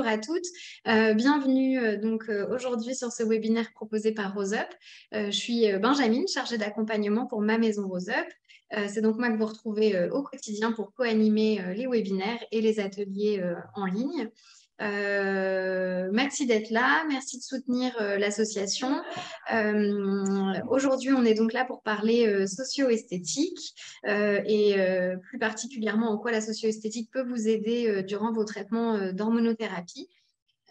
bonjour à toutes. Bienvenue aujourd'hui sur ce webinaire proposé par RoseUp. Je suis Benjamine, chargée d'accompagnement pour ma maison RoseUp. C'est donc moi que vous retrouvez au quotidien pour co-animer les webinaires et les ateliers en ligne. Merci d'être là, merci de soutenir l'association. Aujourd'hui, on est donc là pour parler socio-esthétique et plus particulièrement en quoi la socio-esthétique peut vous aider durant vos traitements d'hormonothérapie.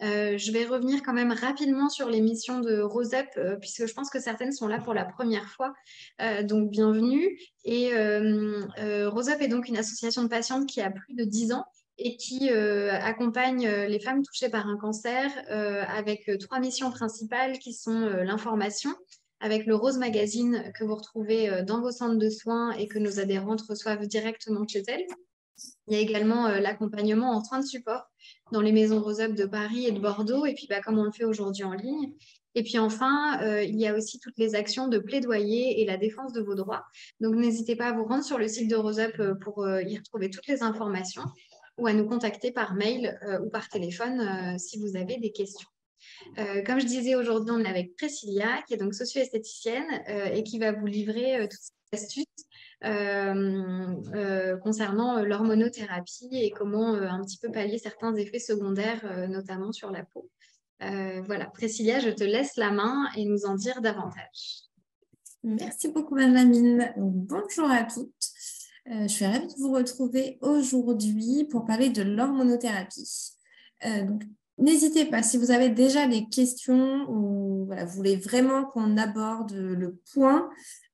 Je vais revenir quand même rapidement sur les missions de RoseUp, puisque je pense que certaines sont là pour la première fois. Donc, bienvenue. Et RoseUp est donc une association de patientes qui a plus de 10 ans et qui accompagne les femmes touchées par un cancer avec 3 missions principales qui sont l'information, avec le Rose Magazine que vous retrouvez dans vos centres de soins et que nos adhérentes reçoivent directement chez elles. Il y a également l'accompagnement en soins de support dans les maisons RoseUp de Paris et de Bordeaux, et puis comme on le fait aujourd'hui en ligne. Et puis enfin, il y a aussi toutes les actions de plaidoyer et la défense de vos droits. Donc n'hésitez pas à vous rendre sur le site de RoseUp pour y retrouver toutes les informations ou à nous contacter par mail ou par téléphone si vous avez des questions. Comme je disais, aujourd'hui, on est avec Priscilla, qui est donc socio-esthéticienne et qui va vous livrer toutes ces astuces concernant l'hormonothérapie et comment un petit peu pallier certains effets secondaires, notamment sur la peau. Voilà, Priscilla, je te laisse la main et nous en dire davantage. Merci beaucoup, Benjamine. Bonjour à toutes. Je suis ravie de vous retrouver aujourd'hui pour parler de l'hormonothérapie. N'hésitez pas, si vous avez déjà des questions ou vous voulez vraiment qu'on aborde le point,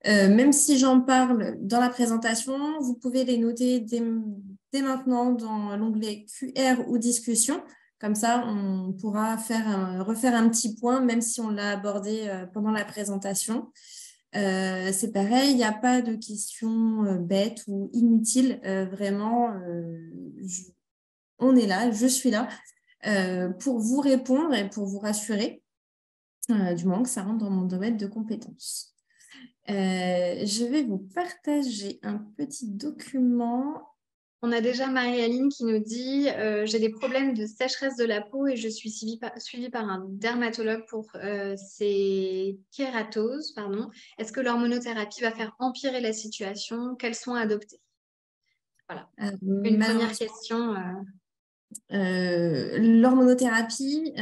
même si j'en parle dans la présentation, vous pouvez les noter dès maintenant dans l'onglet QR ou discussion. Comme ça, on pourra refaire un petit point, même si on l'a abordé pendant la présentation. C'est pareil, il n'y a pas de questions bêtes ou inutiles. Vraiment, on est là, je suis là pour vous répondre et pour vous rassurer, du moment que ça rentre dans mon domaine de compétences. Je vais vous partager un petit document. On a déjà Marie-Aline qui nous dit j'ai des problèmes de sécheresse de la peau et je suis suivie par un dermatologue pour ces kératoses. Est-ce que l'hormonothérapie va faire empirer la situation? Quels soins adopter? Voilà. Une première question. L'hormonothérapie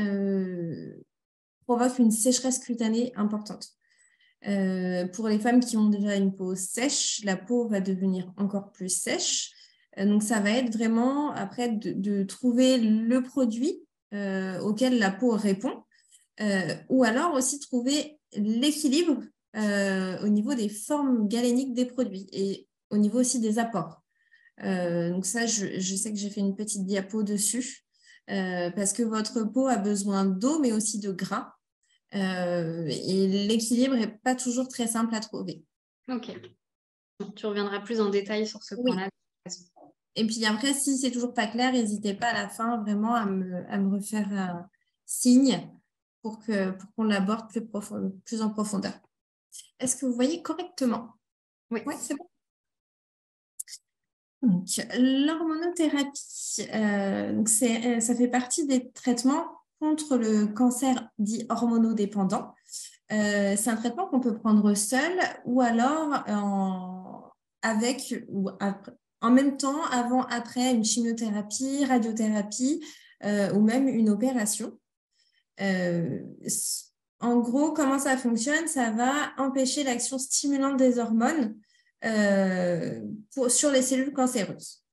provoque une sécheresse cutanée importante. Pour les femmes qui ont déjà une peau sèche, la peau va devenir encore plus sèche. Donc, ça va être vraiment après de trouver le produit auquel la peau répond ou alors aussi trouver l'équilibre au niveau des formes galéniques des produits et au niveau aussi des apports. Donc ça, je sais que j'ai fait une petite diapo dessus parce que votre peau a besoin d'eau mais aussi de gras et l'équilibre n'est pas toujours très simple à trouver. Ok. Tu reviendras plus en détail sur ce point-là. Et puis après, si c'est toujours pas clair, n'hésitez pas à la fin vraiment à me refaire un signe pour qu'on l'aborde plus en profondeur. Est-ce que vous voyez correctement? Oui, c'est bon. Donc, l'hormonothérapie, ça fait partie des traitements contre le cancer dit hormonodépendant. C'est un traitement qu'on peut prendre seul ou alors en même temps, avant, après une chimiothérapie, radiothérapie ou même une opération. En gros, comment ça fonctionne? Ça va empêcher l'action stimulante des hormones sur les cellules cancéreuses.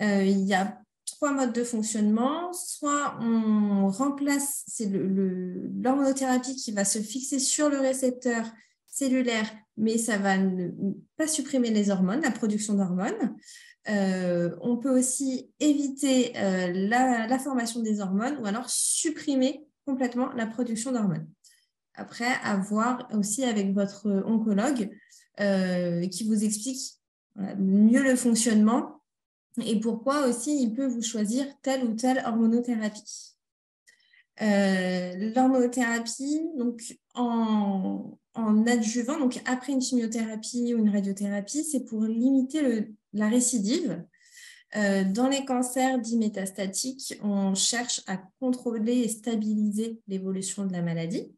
Il y a 3 modes de fonctionnement. Soit on remplace, c'est l'hormonothérapie qui va se fixer sur le récepteur cellulaire, mais ça va ne pas supprimer les hormones, la production d'hormones. On peut aussi éviter la formation des hormones ou alors supprimer complètement la production d'hormones. Après, à voir aussi avec votre oncologue qui vous explique mieux le fonctionnement et pourquoi aussi il peut vous choisir telle ou telle hormonothérapie. L'hormonothérapie, donc en adjuvant, donc après une chimiothérapie ou une radiothérapie, c'est pour limiter la récidive. Dans les cancers dits métastatiques, on cherche à contrôler et stabiliser l'évolution de la maladie.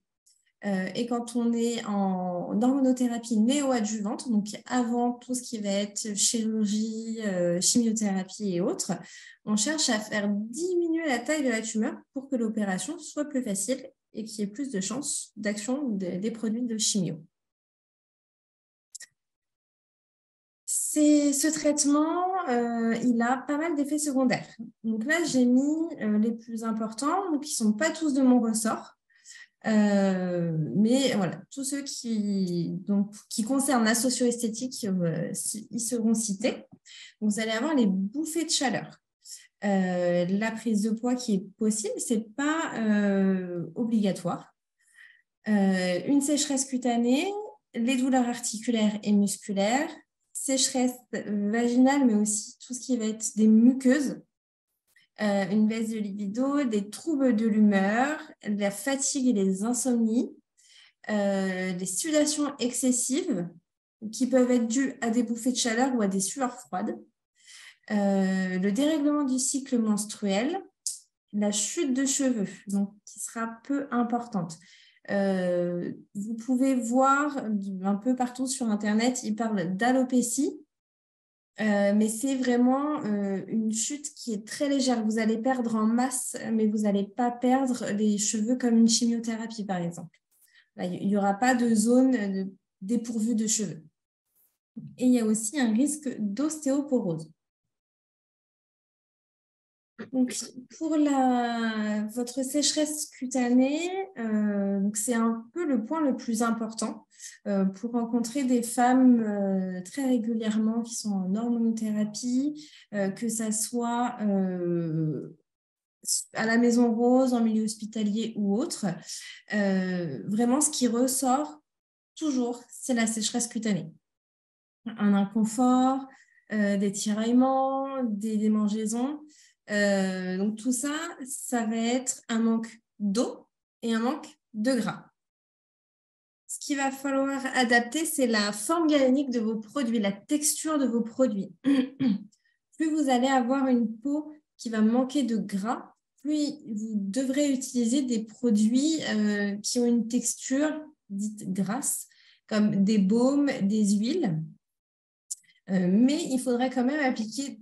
Et quand on est en hormonothérapie néoadjuvante, donc avant tout ce qui va être chirurgie, chimiothérapie et autres, on cherche à faire diminuer la taille de la tumeur pour que l'opération soit plus facile et qu'il y ait plus de chances d'action des produits de chimio. Ce traitement, il a pas mal d'effets secondaires. Donc là, j'ai mis les plus importants, donc ils ne sont pas tous de mon ressort. Mais voilà, tous ceux qui concernent la socio-esthétique, ils seront cités. Donc, vous allez avoir les bouffées de chaleur. La prise de poids qui est possible, ce n'est pas obligatoire. Une sécheresse cutanée, les douleurs articulaires et musculaires, sécheresse vaginale, mais aussi tout ce qui va être des muqueuses, une baisse de libido, des troubles de l'humeur, la fatigue et les insomnies, des sudations excessives qui peuvent être dues à des bouffées de chaleur ou à des sueurs froides, le dérèglement du cycle menstruel, la chute de cheveux, donc qui sera peu importante. Vous pouvez voir un peu partout sur Internet, ils parlent d'alopécie. Mais c'est vraiment une chute qui est très légère. Vous allez perdre en masse, mais vous n'allez pas perdre les cheveux comme une chimiothérapie, par exemple. Là, il n'y aura pas de zone dépourvue de cheveux. Et il y a aussi un risque d'ostéoporose. Donc, pour votre sécheresse cutanée, c'est un peu le point le plus important pour rencontrer des femmes très régulièrement qui sont en hormonothérapie, que ça soit à la Maison Rose, en milieu hospitalier ou autre. Vraiment, ce qui ressort toujours, c'est la sécheresse cutanée. Un inconfort, des tiraillements, des démangeaisons. Donc tout ça, ça va être un manque d'eau et un manque de gras. Ce qu'il va falloir adapter, c'est la forme galénique de vos produits, la texture de vos produits. Plus vous allez avoir une peau qui va manquer de gras, plus vous devrez utiliser des produits qui ont une texture dite grasse, comme des baumes, des huiles. Mais il faudrait quand même appliquer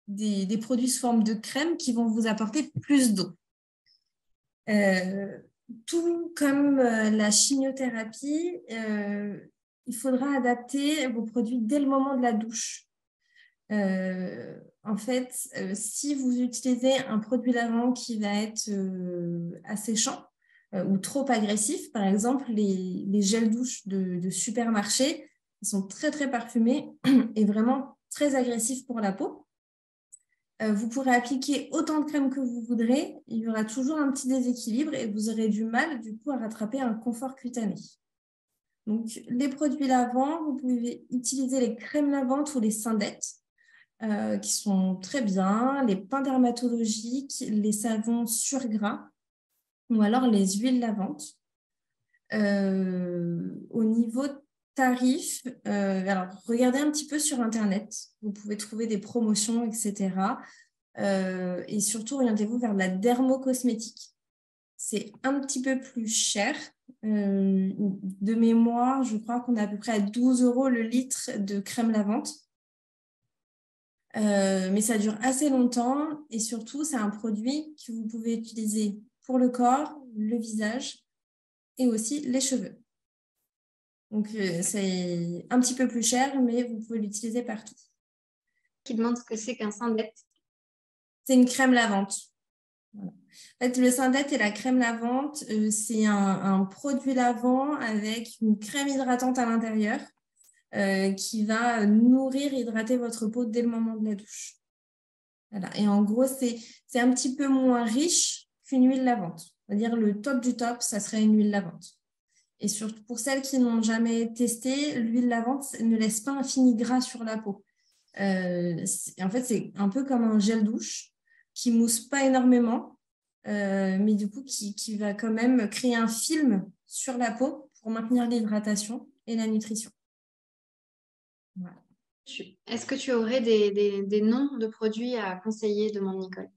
des produits sous forme de crème qui vont vous apporter plus d'eau. Tout comme la chimiothérapie, il faudra adapter vos produits dès le moment de la douche. En fait, si vous utilisez un produit lavant qui va être asséchant ou trop agressif, par exemple, les gels douche de supermarché, ils sont très, très parfumés et vraiment très agressifs pour la peau. Vous pourrez appliquer autant de crème que vous voudrez. Il y aura toujours un petit déséquilibre et vous aurez du mal, du coup, à rattraper un confort cutané. Donc, les produits lavants, vous pouvez utiliser les crèmes lavantes ou les syndettes qui sont très bien, les pains dermatologiques, les savons sur gras ou alors les huiles lavantes. Au niveau tarif, alors regardez un petit peu sur Internet, vous pouvez trouver des promotions, etc. Et surtout, orientez-vous vers la dermocosmétique. C'est un petit peu plus cher. De mémoire, je crois qu'on est à peu près à 12 € le litre de crème lavante. Mais ça dure assez longtemps et surtout, c'est un produit que vous pouvez utiliser pour le corps, le visage et aussi les cheveux. Donc, c'est un petit peu plus cher, mais vous pouvez l'utiliser partout. Qui demande ce que c'est qu'un syndette. C'est une crème lavante. Voilà. En fait, le syndette et la crème lavante, c'est un produit lavant avec une crème hydratante à l'intérieur qui va nourrir, hydrater votre peau dès le moment de la douche. Voilà. Et en gros, c'est un petit peu moins riche qu'une huile lavante. C'est-à-dire le top du top, ça serait une huile lavante. Et surtout pour celles qui n'ont jamais testé, l'huile lavante ne laisse pas un fini gras sur la peau. En fait, c'est un peu comme un gel douche qui mousse pas énormément, mais du coup qui va quand même créer un film sur la peau pour maintenir l'hydratation et la nutrition. Voilà. est-ce que tu aurais des noms de produits à conseiller, demande Nicole.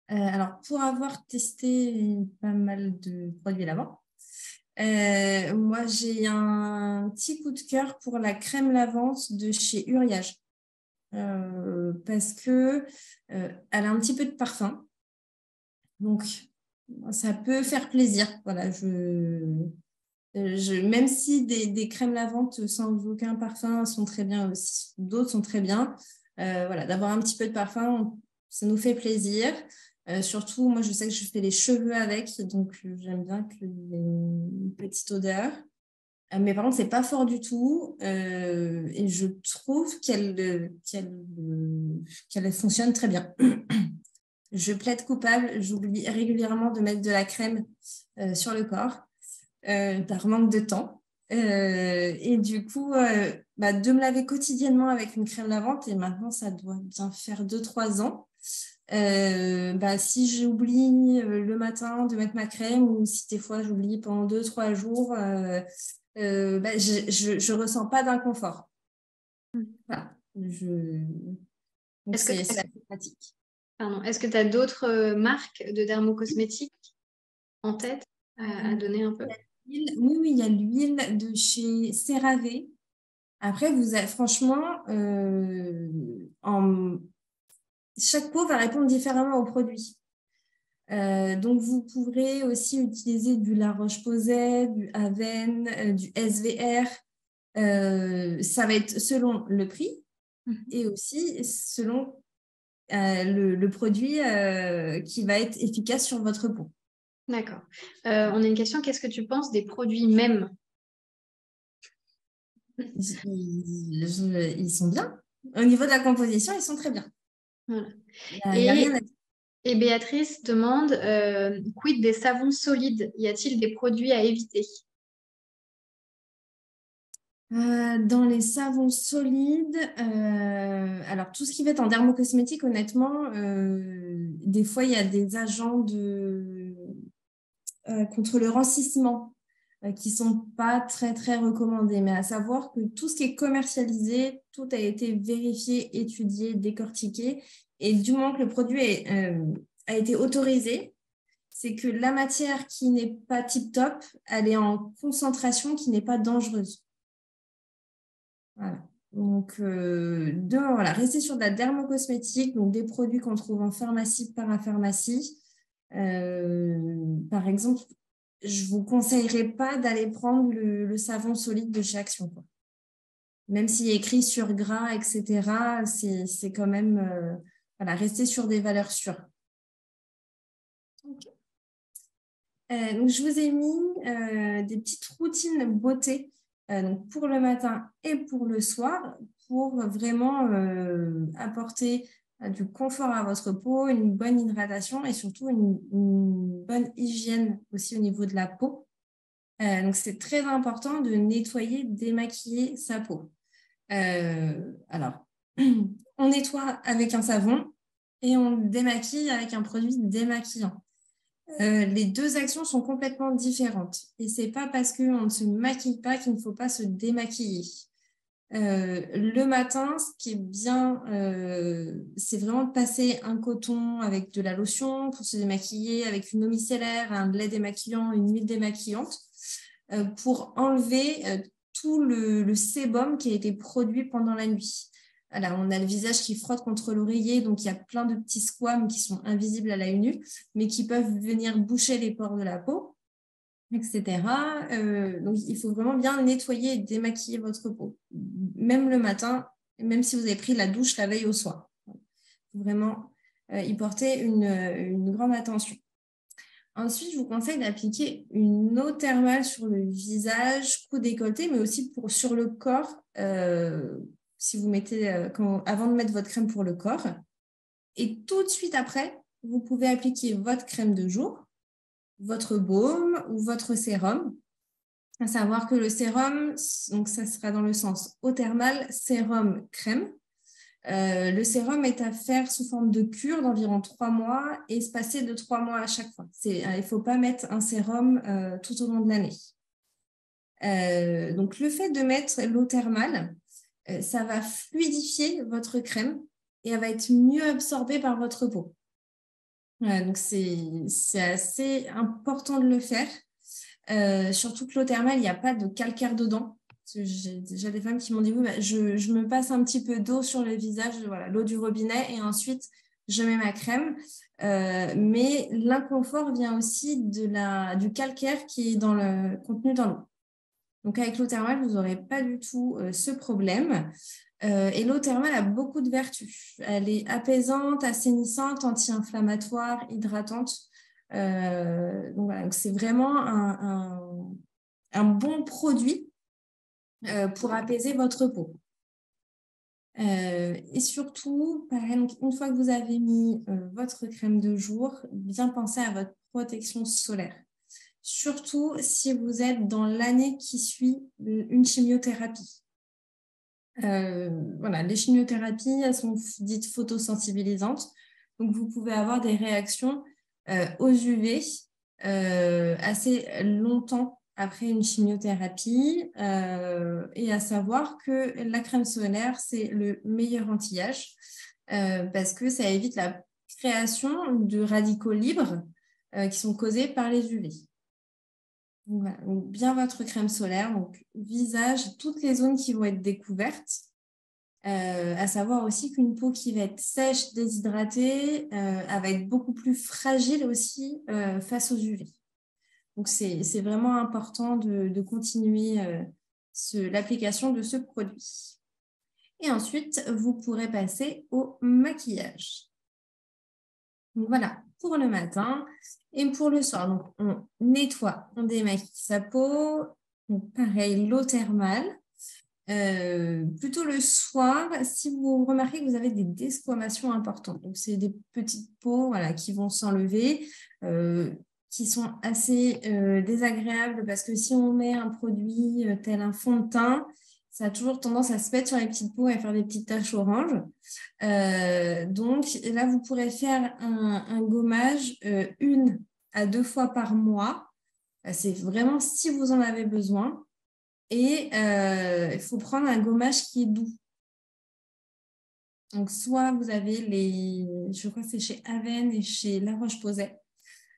Alors, pour avoir testé pas mal de produits lavants, moi, j'ai un petit coup de cœur pour la crème lavante de chez Uriage. Parce que elle a un petit peu de parfum. Donc, ça peut faire plaisir. Voilà, même si des crèmes lavantes sans aucun parfum sont très bien aussi, d'autres sont très bien. Voilà, d'avoir un petit peu de parfum, ça nous fait plaisir. Surtout, moi, je sais que je fais les cheveux avec, donc j'aime bien qu'il y ait une petite odeur. Mais par contre, c'est pas fort du tout. Et je trouve qu'elle fonctionne très bien. Je plaide coupable. J'oublie régulièrement de mettre de la crème sur le corps par manque de temps. Et du coup, de me laver quotidiennement avec une crème lavante, et maintenant, ça doit bien faire 2-3 ans. Si j'oublie le matin de mettre ma crème ou si des fois j'oublie pendant 2-3 jours, je ressens pas d'inconfort. Voilà. Donc, Est-ce que c'est assez pratique. est-ce que tu as d'autres marques de dermocosmétiques en tête à donner un peu? Oui, oui, il y a l'huile de chez CeraVe. Après, franchement, chaque peau va répondre différemment au produit. Donc, vous pourrez aussi utiliser du La Roche-Posay, du Aven, du SVR. Ça va être selon le prix et aussi selon le produit qui va être efficace sur votre peau. D'accord. On a une question. Qu'est-ce que tu penses des produits même? Ils sont bien. Au niveau de la composition, ils sont très bien. Voilà. Il y a rien à dire. Et Béatrice demande, quid des savons solides? Y a-t-il des produits à éviter? Dans les savons solides, alors tout ce qui va être en dermocosmétique, honnêtement, des fois, il y a des agents contre le rancissement qui ne sont pas très, très recommandés. Mais à savoir que tout ce qui est commercialisé, tout a été vérifié, étudié, décortiqué. Et du moment que le produit a été autorisé, c'est que la matière qui n'est pas tip-top, elle est en concentration qui n'est pas dangereuse. Voilà. Donc, voilà, rester sur de la dermocosmétique, donc des produits qu'on trouve en pharmacie, parapharmacie. Par exemple, je ne vous conseillerais pas d'aller prendre le savon solide de chez Action, quoi. Même s'il est écrit sur gras, etc., c'est quand même rester sur des valeurs sûres. Okay. Donc, je vous ai mis des petites routines beauté donc pour le matin et pour le soir pour vraiment apporter du confort à votre peau, une bonne hydratation et surtout une bonne hygiène aussi au niveau de la peau. Donc, c'est très important de nettoyer, démaquiller sa peau. Alors, on nettoie avec un savon et on démaquille avec un produit démaquillant. Les deux actions sont complètement différentes. Et ce n'est pas parce qu'on ne se maquille pas qu'il ne faut pas se démaquiller. Le matin, ce qui est bien, c'est vraiment de passer un coton avec de la lotion pour se démaquiller, avec une eau micellaire, un lait démaquillant, une huile démaquillante, pour enlever tout le sébum qui a été produit pendant la nuit. Voilà, on a le visage qui frotte contre l'oreiller, donc il y a plein de petits squames qui sont invisibles à l'œil nu, mais qui peuvent venir boucher les pores de la peau, etc. Donc, il faut vraiment bien nettoyer et démaquiller votre peau, même le matin, même si vous avez pris la douche la veille au soir. Il faut vraiment y porter une grande attention. Ensuite, je vous conseille d'appliquer une eau thermale sur le visage, cou décolleté, mais aussi sur le corps, si vous mettez, avant de mettre votre crème pour le corps. Et tout de suite après, vous pouvez appliquer votre crème de jour, votre baume ou votre sérum. À savoir que le sérum, donc ça sera dans le sens eau thermale, sérum, crème. Le sérum est à faire sous forme de cure d'environ 3 mois et espacer de 3 mois à chaque fois. Il ne faut pas mettre un sérum tout au long de l'année. Donc, le fait de mettre l'eau thermale, ça va fluidifier votre crème et elle va être mieux absorbée par votre peau. Voilà, donc, c'est assez important de le faire. Surtout que l'eau thermale, il n'y a pas de calcaire dedans. J'ai déjà des femmes qui m'ont dit, oui, bah, je me passe un petit peu d'eau sur le visage, voilà, l'eau du robinet, et ensuite, je mets ma crème. Mais l'inconfort vient aussi du calcaire qui est contenu dans l'eau. Donc, avec l'eau thermale, vous n'aurez pas du tout ce problème. Et l'eau thermale a beaucoup de vertus. Elle est apaisante, assainissante, anti-inflammatoire, hydratante. Donc, voilà. Donc, c'est vraiment un bon produit pour apaiser votre peau. Et surtout, pareil, donc, une fois que vous avez mis votre crème de jour, bien penser à votre protection solaire. Surtout si vous êtes dans l'année qui suit une chimiothérapie. Voilà, les chimiothérapies, elles sont dites photosensibilisantes. Donc, vous pouvez avoir des réactions aux UV assez longtemps après une chimiothérapie. Et à savoir que la crème solaire, c'est le meilleur anti-âge parce que ça évite la création de radicaux libres qui sont causés par les UV. Voilà, donc bien votre crème solaire, donc visage, toutes les zones qui vont être découvertes. À savoir aussi qu'une peau qui va être sèche, déshydratée, elle va être beaucoup plus fragile aussi face aux UV. Donc, c'est vraiment important de continuer l'application de ce produit. Et ensuite, vous pourrez passer au maquillage. Donc, voilà, pour le matin et pour le soir. Donc, on nettoie, on démaquille sa peau. Donc, pareil, l'eau thermale. Plutôt le soir, si vous remarquez que vous avez des desquamations importantes. Donc, c'est des petites peaux voilà, qui vont s'enlever, qui sont assez désagréables parce que si on met un produit tel un fond de teint, ça a toujours tendance à se mettre sur les petites peaux et à faire des petites taches oranges. Donc là, vous pourrez faire un gommage 1 à 2 fois par mois. C'est vraiment si vous en avez besoin. Et il faut prendre un gommage qui est doux. Donc, soit vous avez je crois que c'est chez Aven et chez La Roche-Posay.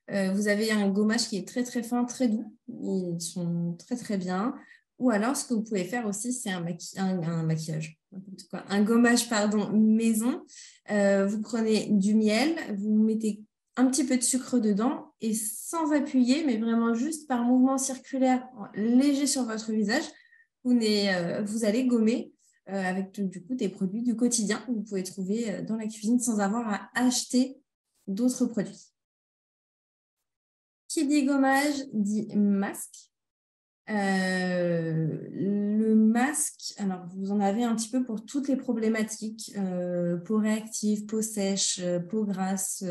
Vous avez un gommage qui est très, très fin, très doux. Ils sont très, très bien. Ou alors, ce que vous pouvez faire aussi, c'est un maquillage. Un gommage, pardon, maison. Vous prenez du miel, vous mettez un petit peu de sucre dedans et sans appuyer, mais vraiment juste par mouvement circulaire léger sur votre visage, vous allez gommer avec du coup des produits du quotidien que vous pouvez trouver dans la cuisine sans avoir à acheter d'autres produits. Qui dit gommage dit masque. Le masque, alors vous en avez un petit peu pour toutes les problématiques, peau réactive, peau sèche, peau grasse.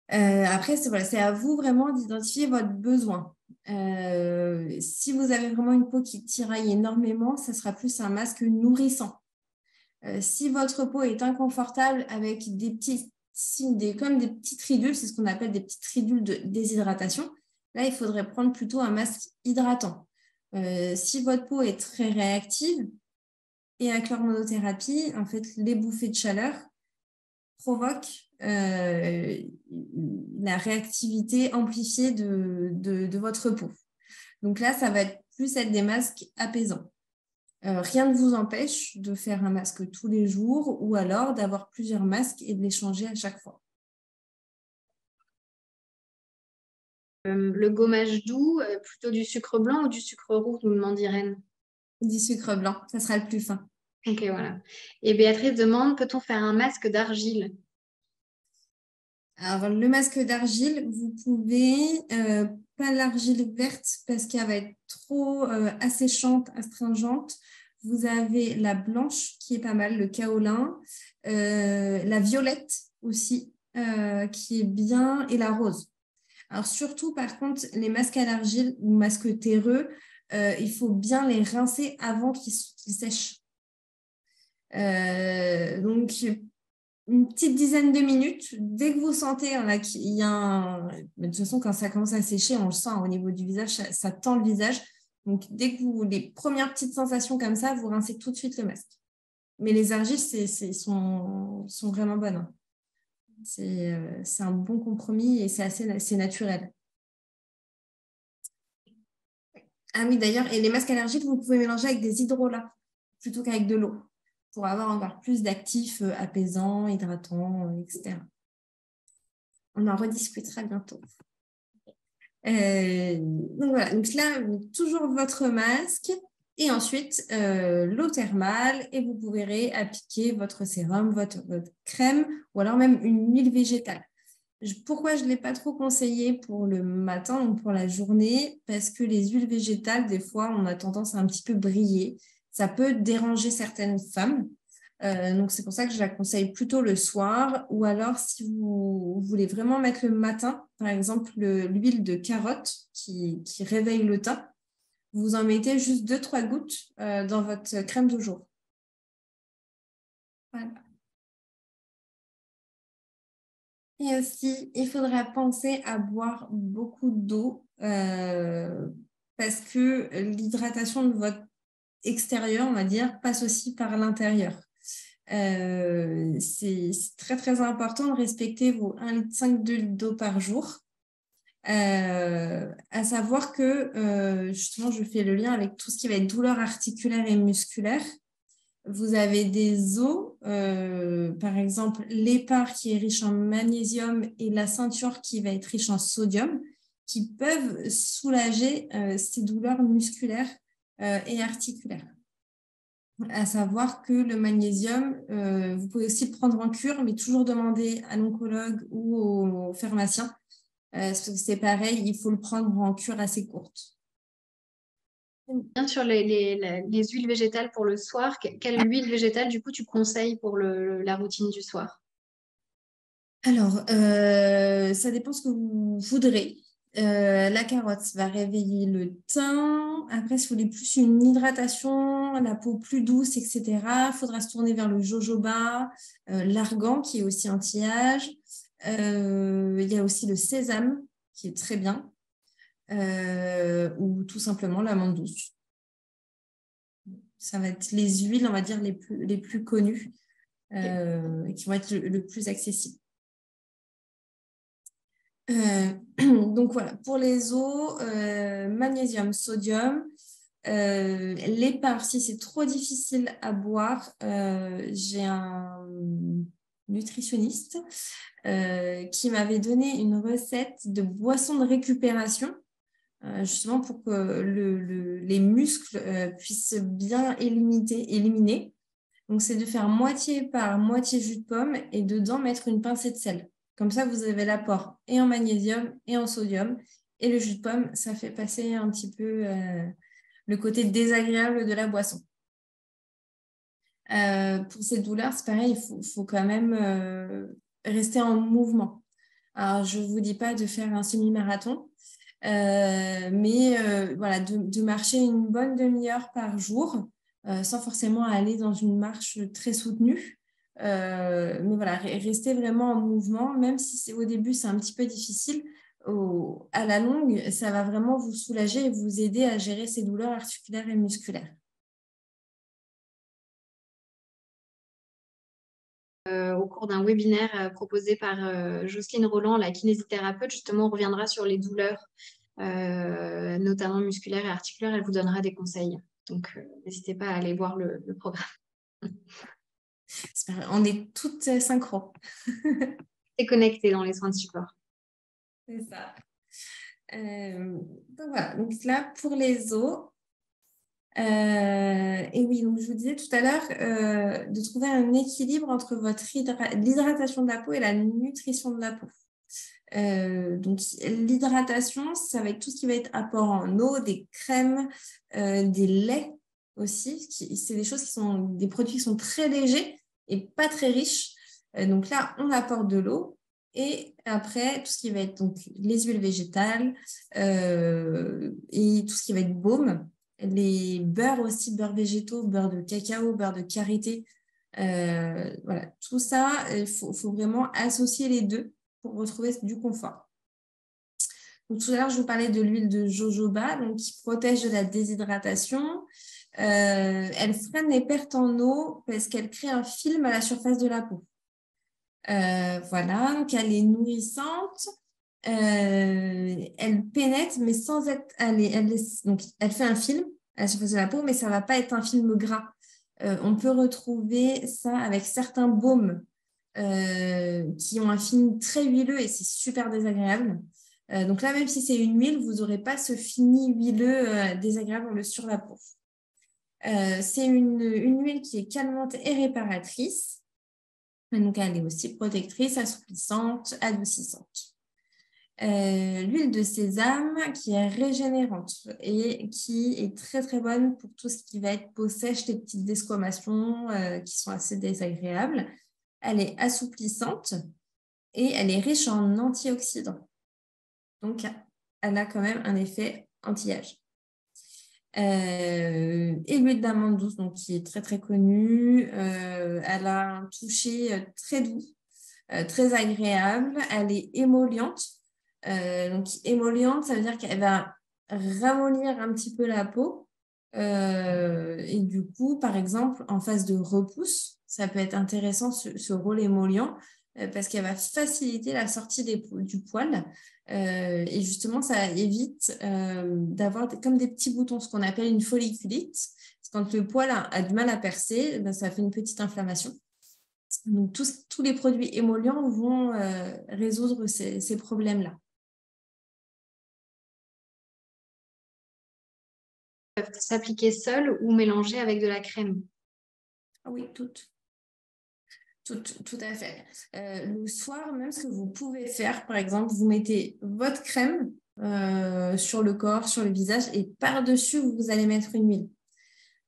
Après, c'est à vous vraiment d'identifier votre besoin. Si vous avez vraiment une peau qui tiraille énormément, ça sera plus un masque nourrissant. Si votre peau est inconfortable avec comme des petites ridules, c'est ce qu'on appelle des petites ridules de déshydratation, là, il faudrait prendre plutôt un masque hydratant. Si votre peau est très réactive, et avec l'hormonothérapie, en fait, les bouffées de chaleur provoquent la réactivité amplifiée de votre peau. Donc là, ça va plus être des masques apaisants. Rien ne vous empêche de faire un masque tous les jours ou alors d'avoir plusieurs masques et de les changer à chaque fois. Le gommage doux, plutôt du sucre blanc ou du sucre roux, nous demande Irène. Du sucre blanc, ça sera le plus fin. Ok, voilà. Et Béatrice demande, peut-on faire un masque d'argile? Alors, le masque d'argile, vous pouvez, pas l'argile verte parce qu'elle va être trop asséchante, astringente. Vous avez la blanche qui est pas mal, le kaolin, la violette aussi qui est bien et la rose. Alors, surtout, par contre, les masques à l'argile ou masques terreux, il faut bien les rincer avant qu'ils sèchent. Donc, une petite dizaine de minutes, dès que vous sentez qu'il y a de toute façon, quand ça commence à sécher, on le sent au niveau du visage, ça tend le visage. Donc, dès que les premières petites sensations comme ça, vous rincez tout de suite le masque. Mais les argiles sont vraiment bonnes, hein. C'est un bon compromis et c'est naturel. Ah oui, d'ailleurs, et les masques à l'argile, vous pouvez mélanger avec des hydrolats plutôt qu'avec de l'eau pour avoir encore plus d'actifs apaisants, hydratants, etc. On en rediscutera bientôt. Donc voilà, donc là, toujours votre masque et ensuite l'eau thermale et vous pouvez appliquer votre sérum, votre crème ou alors même une huile végétale. Pourquoi je ne l'ai pas trop conseillé pour le matin ou pour la journée? Parce que les huiles végétales, des fois, on a tendance à un petit peu briller. Ça peut déranger certaines femmes. Donc, c'est pour ça que je la conseille plutôt le soir. Ou alors, si vous voulez vraiment mettre le matin, par exemple, l'huile de carotte qui réveille le teint, vous en mettez juste 2-3 gouttes dans votre crème de jour. Voilà. Et aussi, il faudra penser à boire beaucoup d'eau parce que l'hydratation de votre extérieur, on va dire, passe aussi par l'intérieur. C'est très, très important de respecter vos 1,5 litre d'eau par jour. À savoir que, justement, je fais le lien avec tout ce qui va être douleur articulaire et musculaire. Vous avez des os, par exemple l'épar qui est riche en magnésium et la ceinture qui va être riche en sodium, qui peuvent soulager ces douleurs musculaires et articulaires. À savoir que le magnésium, vous pouvez aussi le prendre en cure, mais toujours demander à l'oncologue ou au pharmacien, parce que c'est pareil, il faut le prendre en cure assez courte. Bien sur les huiles végétales pour le soir, quelle huile végétale du coup tu conseilles pour la routine du soir? Alors, ça dépend ce que vous voudrez. La carotte va réveiller le teint. Après, si vous voulez plus une hydratation, la peau plus douce, etc., il faudra se tourner vers le jojoba, l'argan qui est aussi anti-âge. Il y a aussi le sésame qui est très bien, ou tout simplement l'amande douce. Ça va être les huiles, on va dire, les plus connues et qui vont être le plus accessibles. Donc voilà, pour les os, magnésium, sodium. L'épar, si c'est trop difficile à boire, j'ai un nutritionniste qui m'avait donné une recette de boisson de récupération, justement pour que les muscles puissent bien éliminer. Donc, c'est de faire moitié épar, moitié jus de pomme et dedans mettre une pincée de sel. Comme ça, vous avez l'apport et en magnésium et en sodium. Et le jus de pomme, ça fait passer un petit peu le côté désagréable de la boisson. Pour ces douleurs, c'est pareil, il faut quand même rester en mouvement. Alors, je ne vous dis pas de faire un semi-marathon, mais voilà, de marcher une bonne demi-heure par jour, sans forcément aller dans une marche très soutenue. Mais voilà, rester vraiment en mouvement, même si au début c'est un petit peu difficile, à la longue, ça va vraiment vous soulager et vous aider à gérer ces douleurs articulaires et musculaires. Au cours d'un webinaire proposé par Jocelyne Roland, la kinésithérapeute, justement, on reviendra sur les douleurs, notamment musculaires et articulaires. Elle vous donnera des conseils. Donc, n'hésitez pas à aller voir le programme. On est toutes synchro. C'est connecté dans les soins de support. C'est ça. Donc voilà, donc là pour les os. Et oui, donc je vous disais tout à l'heure de trouver un équilibre entre l'hydratation de la peau et la nutrition de la peau. Donc l'hydratation, ça va être tout ce qui va être apport en eau, des crèmes, des laits aussi. C'est des choses qui sont des produits qui sont très légers et pas très riches. Donc là, on apporte de l'eau. Et après, tout ce qui va être donc, les huiles végétales et tout ce qui va être baume, les beurres aussi, beurres végétaux, beurre de cacao, beurre de karité. Voilà, tout ça, il faut vraiment associer les deux pour retrouver du confort. Donc, tout à l'heure, je vous parlais de l'huile de jojoba, donc, qui protège de la déshydratation. Elle freine les pertes en eau parce qu'elle crée un film à la surface de la peau. Voilà, donc elle est nourrissante. Elle pénètre, mais sans être... donc, elle fait un film à la surface de la peau, mais ça ne va pas être un film gras. On peut retrouver ça avec certains baumes qui ont un film très huileux et c'est super désagréable. Donc là, même si c'est une huile, vous n'aurez pas ce fini huileux désagréable sur la peau. C'est une huile qui est calmante et réparatrice. Et donc, elle est aussi protectrice, assouplissante, adoucissante. L'huile de sésame qui est régénérante et qui est très très bonne pour tout ce qui va être peau sèche, les petites desquamations qui sont assez désagréables. Elle est assouplissante et elle est riche en antioxydants. Donc, elle a quand même un effet anti-âge. Et l'huile d'amande douce, donc, qui est très très connue. Elle a un toucher très doux, très agréable. Elle est émolliente. Donc, émolliente, ça veut dire qu'elle va ramollir un petit peu la peau. Et du coup, par exemple, en phase de repousse, ça peut être intéressant ce rôle émollient parce qu'elle va faciliter la sortie du poil. Et justement, ça évite d'avoir comme des petits boutons, ce qu'on appelle une folliculite. Quand le poil a du mal à percer, ben, ça fait une petite inflammation. Donc, tous les produits émollients vont résoudre ces problèmes-là. Peuvent s'appliquer seuls ou mélangés avec de la crème? Ah oui, toutes. Tout à fait. Le soir, même ce que vous pouvez faire, par exemple, vous mettez votre crème sur le corps, sur le visage, et par-dessus, vous allez mettre une huile.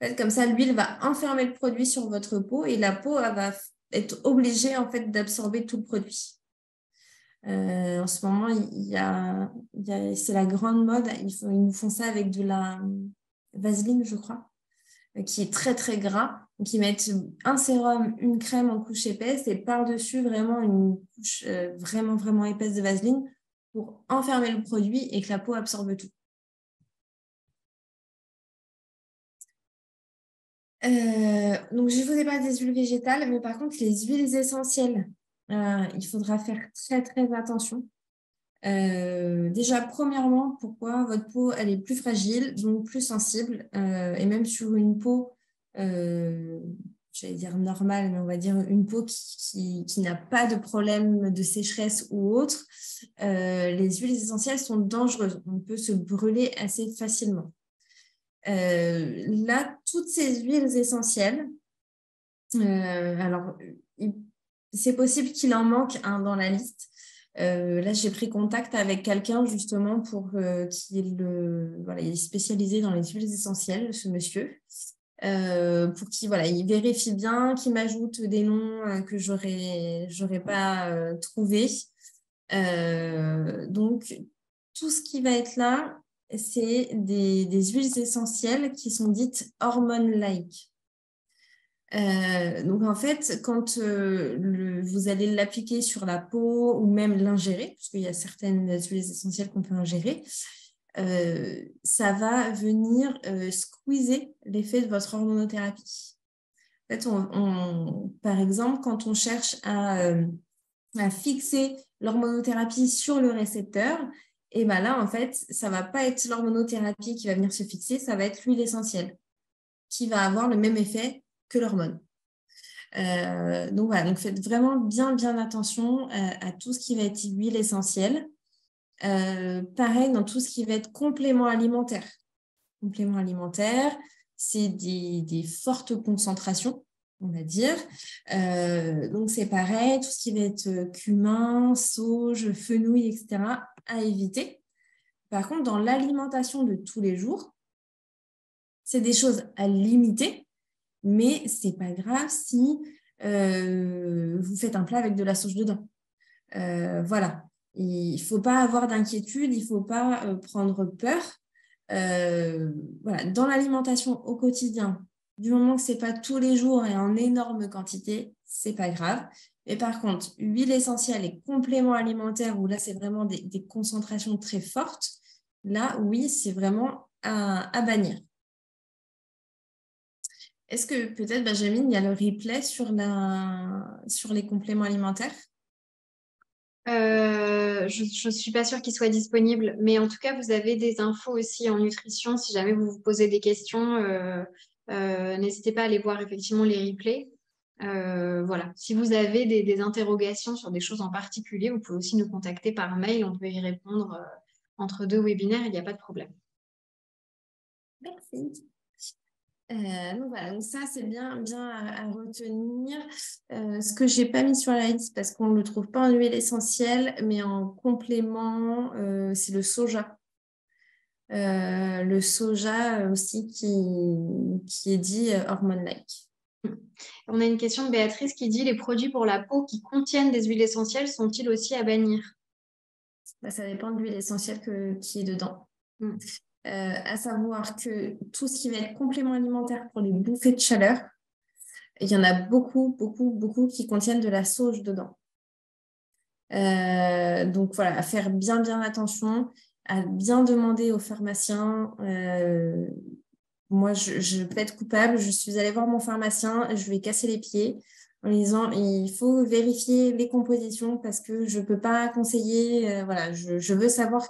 En fait, comme ça, l'huile va enfermer le produit sur votre peau et la peau elle va être obligée en fait, d'absorber tout le produit. En ce moment, c'est la grande mode. Ils nous font ça avec de la vaseline, je crois, qui est très très gras. Donc, ils mettent un sérum, une crème en couche épaisse et par-dessus vraiment une couche vraiment vraiment épaisse de vaseline pour enfermer le produit et que la peau absorbe tout. Donc, je vous ai parlé des huiles végétales, mais par contre, les huiles essentielles, il faudra faire très très attention. Déjà, premièrement, pourquoi votre peau elle est plus fragile, donc plus sensible, et même sur une peau, j'allais dire normale, mais on va dire une peau qui n'a pas de problème de sécheresse ou autre, les huiles essentielles sont dangereuses. On peut se brûler assez facilement. Là, toutes ces huiles essentielles, alors, c'est possible qu'il en manque un dans la liste. Là, j'ai pris contact avec quelqu'un justement pour il est spécialisé dans les huiles essentielles, ce monsieur, pour qu'il il vérifie bien, qu'il m'ajoute des noms que j'aurais pas trouvé. Donc, tout ce qui va être là, c'est des huiles essentielles qui sont dites hormone-like. Donc en fait, quand vous allez l'appliquer sur la peau ou même l'ingérer, parce qu'il y a certaines huiles essentielles qu'on peut ingérer, ça va venir squeezer l'effet de votre hormonothérapie. En fait, par exemple, quand on cherche à fixer l'hormonothérapie sur le récepteur, et ben là, en fait, ça ne va pas être l'hormonothérapie qui va venir se fixer, ça va être l'huile essentielle qui va avoir le même effet que l'hormone. Donc voilà, donc faites vraiment bien attention à tout ce qui va être huile essentielle. Pareil dans tout ce qui va être complément alimentaire. Complément alimentaire, c'est des fortes concentrations, on va dire. Donc c'est pareil, tout ce qui va être cumin, sauge, fenouil, etc. à éviter. Par contre, dans l'alimentation de tous les jours, c'est des choses à limiter. Mais ce n'est pas grave si vous faites un plat avec de la sauge dedans. Voilà. Il ne faut pas avoir d'inquiétude, il ne faut pas prendre peur. Voilà. Dans l'alimentation au quotidien, du moment que ce n'est pas tous les jours et en énorme quantité, ce n'est pas grave. Mais par contre, huile essentielle et compléments alimentaires, où là, c'est vraiment des concentrations très fortes, là, oui, c'est vraiment à bannir. Est-ce que peut-être, Benjamin, il y a le replay sur les compléments alimentaires? Je ne suis pas sûre qu'il soit disponible, mais en tout cas, vous avez des infos aussi en nutrition. Si jamais vous vous posez des questions, n'hésitez pas à aller voir effectivement les replays. Voilà. Si vous avez des interrogations sur des choses en particulier, vous pouvez aussi nous contacter par mail. On peut y répondre entre deux webinaires, il n'y a pas de problème. Merci. Donc voilà, donc ça c'est bien à retenir. Ce que j'ai pas mis sur la liste parce qu'on ne le trouve pas en huile essentielle, mais en complément, c'est le soja. Le soja aussi qui est dit hormone-like. On a une question de Béatrice qui dit: les produits pour la peau qui contiennent des huiles essentielles sont-ils aussi à bannir? Ça dépend de l'huile essentielle qui est dedans. À savoir que tout ce qui va être complément alimentaire pour les bouffées de chaleur, il y en a beaucoup qui contiennent de la sauge dedans. Donc voilà, à faire bien attention, à bien demander aux pharmaciens. Moi, je peux être coupable. Je suis allée voir mon pharmacien, je lui ai cassé les pieds en lui disant il faut vérifier les compositions parce que je ne peux pas conseiller. Voilà, je veux savoir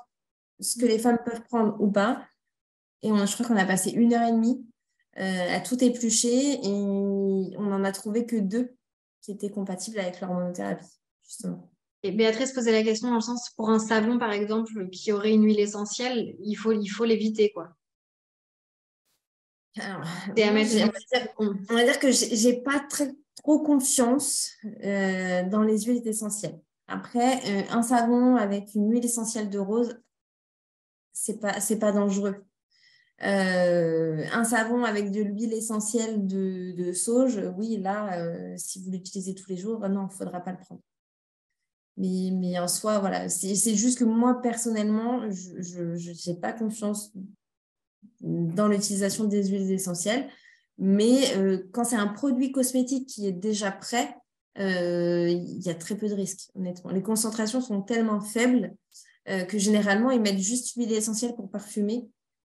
ce que les femmes peuvent prendre ou pas. Et je crois qu'on a passé 1 heure et demie à tout éplucher et on n'en a trouvé que 2 qui étaient compatibles avec l'hormonothérapie, justement. Et Béatrice posait la question dans le sens, pour un savon, par exemple, qui aurait une huile essentielle, il faut l'éviter, quoi. Alors, On on va dire que j'ai pas trop confiance dans les huiles essentielles. Après, un savon avec une huile essentielle de rose, c'est pas dangereux. Un savon avec de l'huile essentielle de sauge, oui, là, si vous l'utilisez tous les jours, non, il ne faudra pas le prendre. Mais en soi, voilà, c'est juste que moi, personnellement, je n'ai pas confiance dans l'utilisation des huiles essentielles. Mais quand c'est un produit cosmétique qui est déjà prêt, il y a très peu de risques, honnêtement. Les concentrations sont tellement faibles que généralement, ils mettent juste l'huile essentielle pour parfumer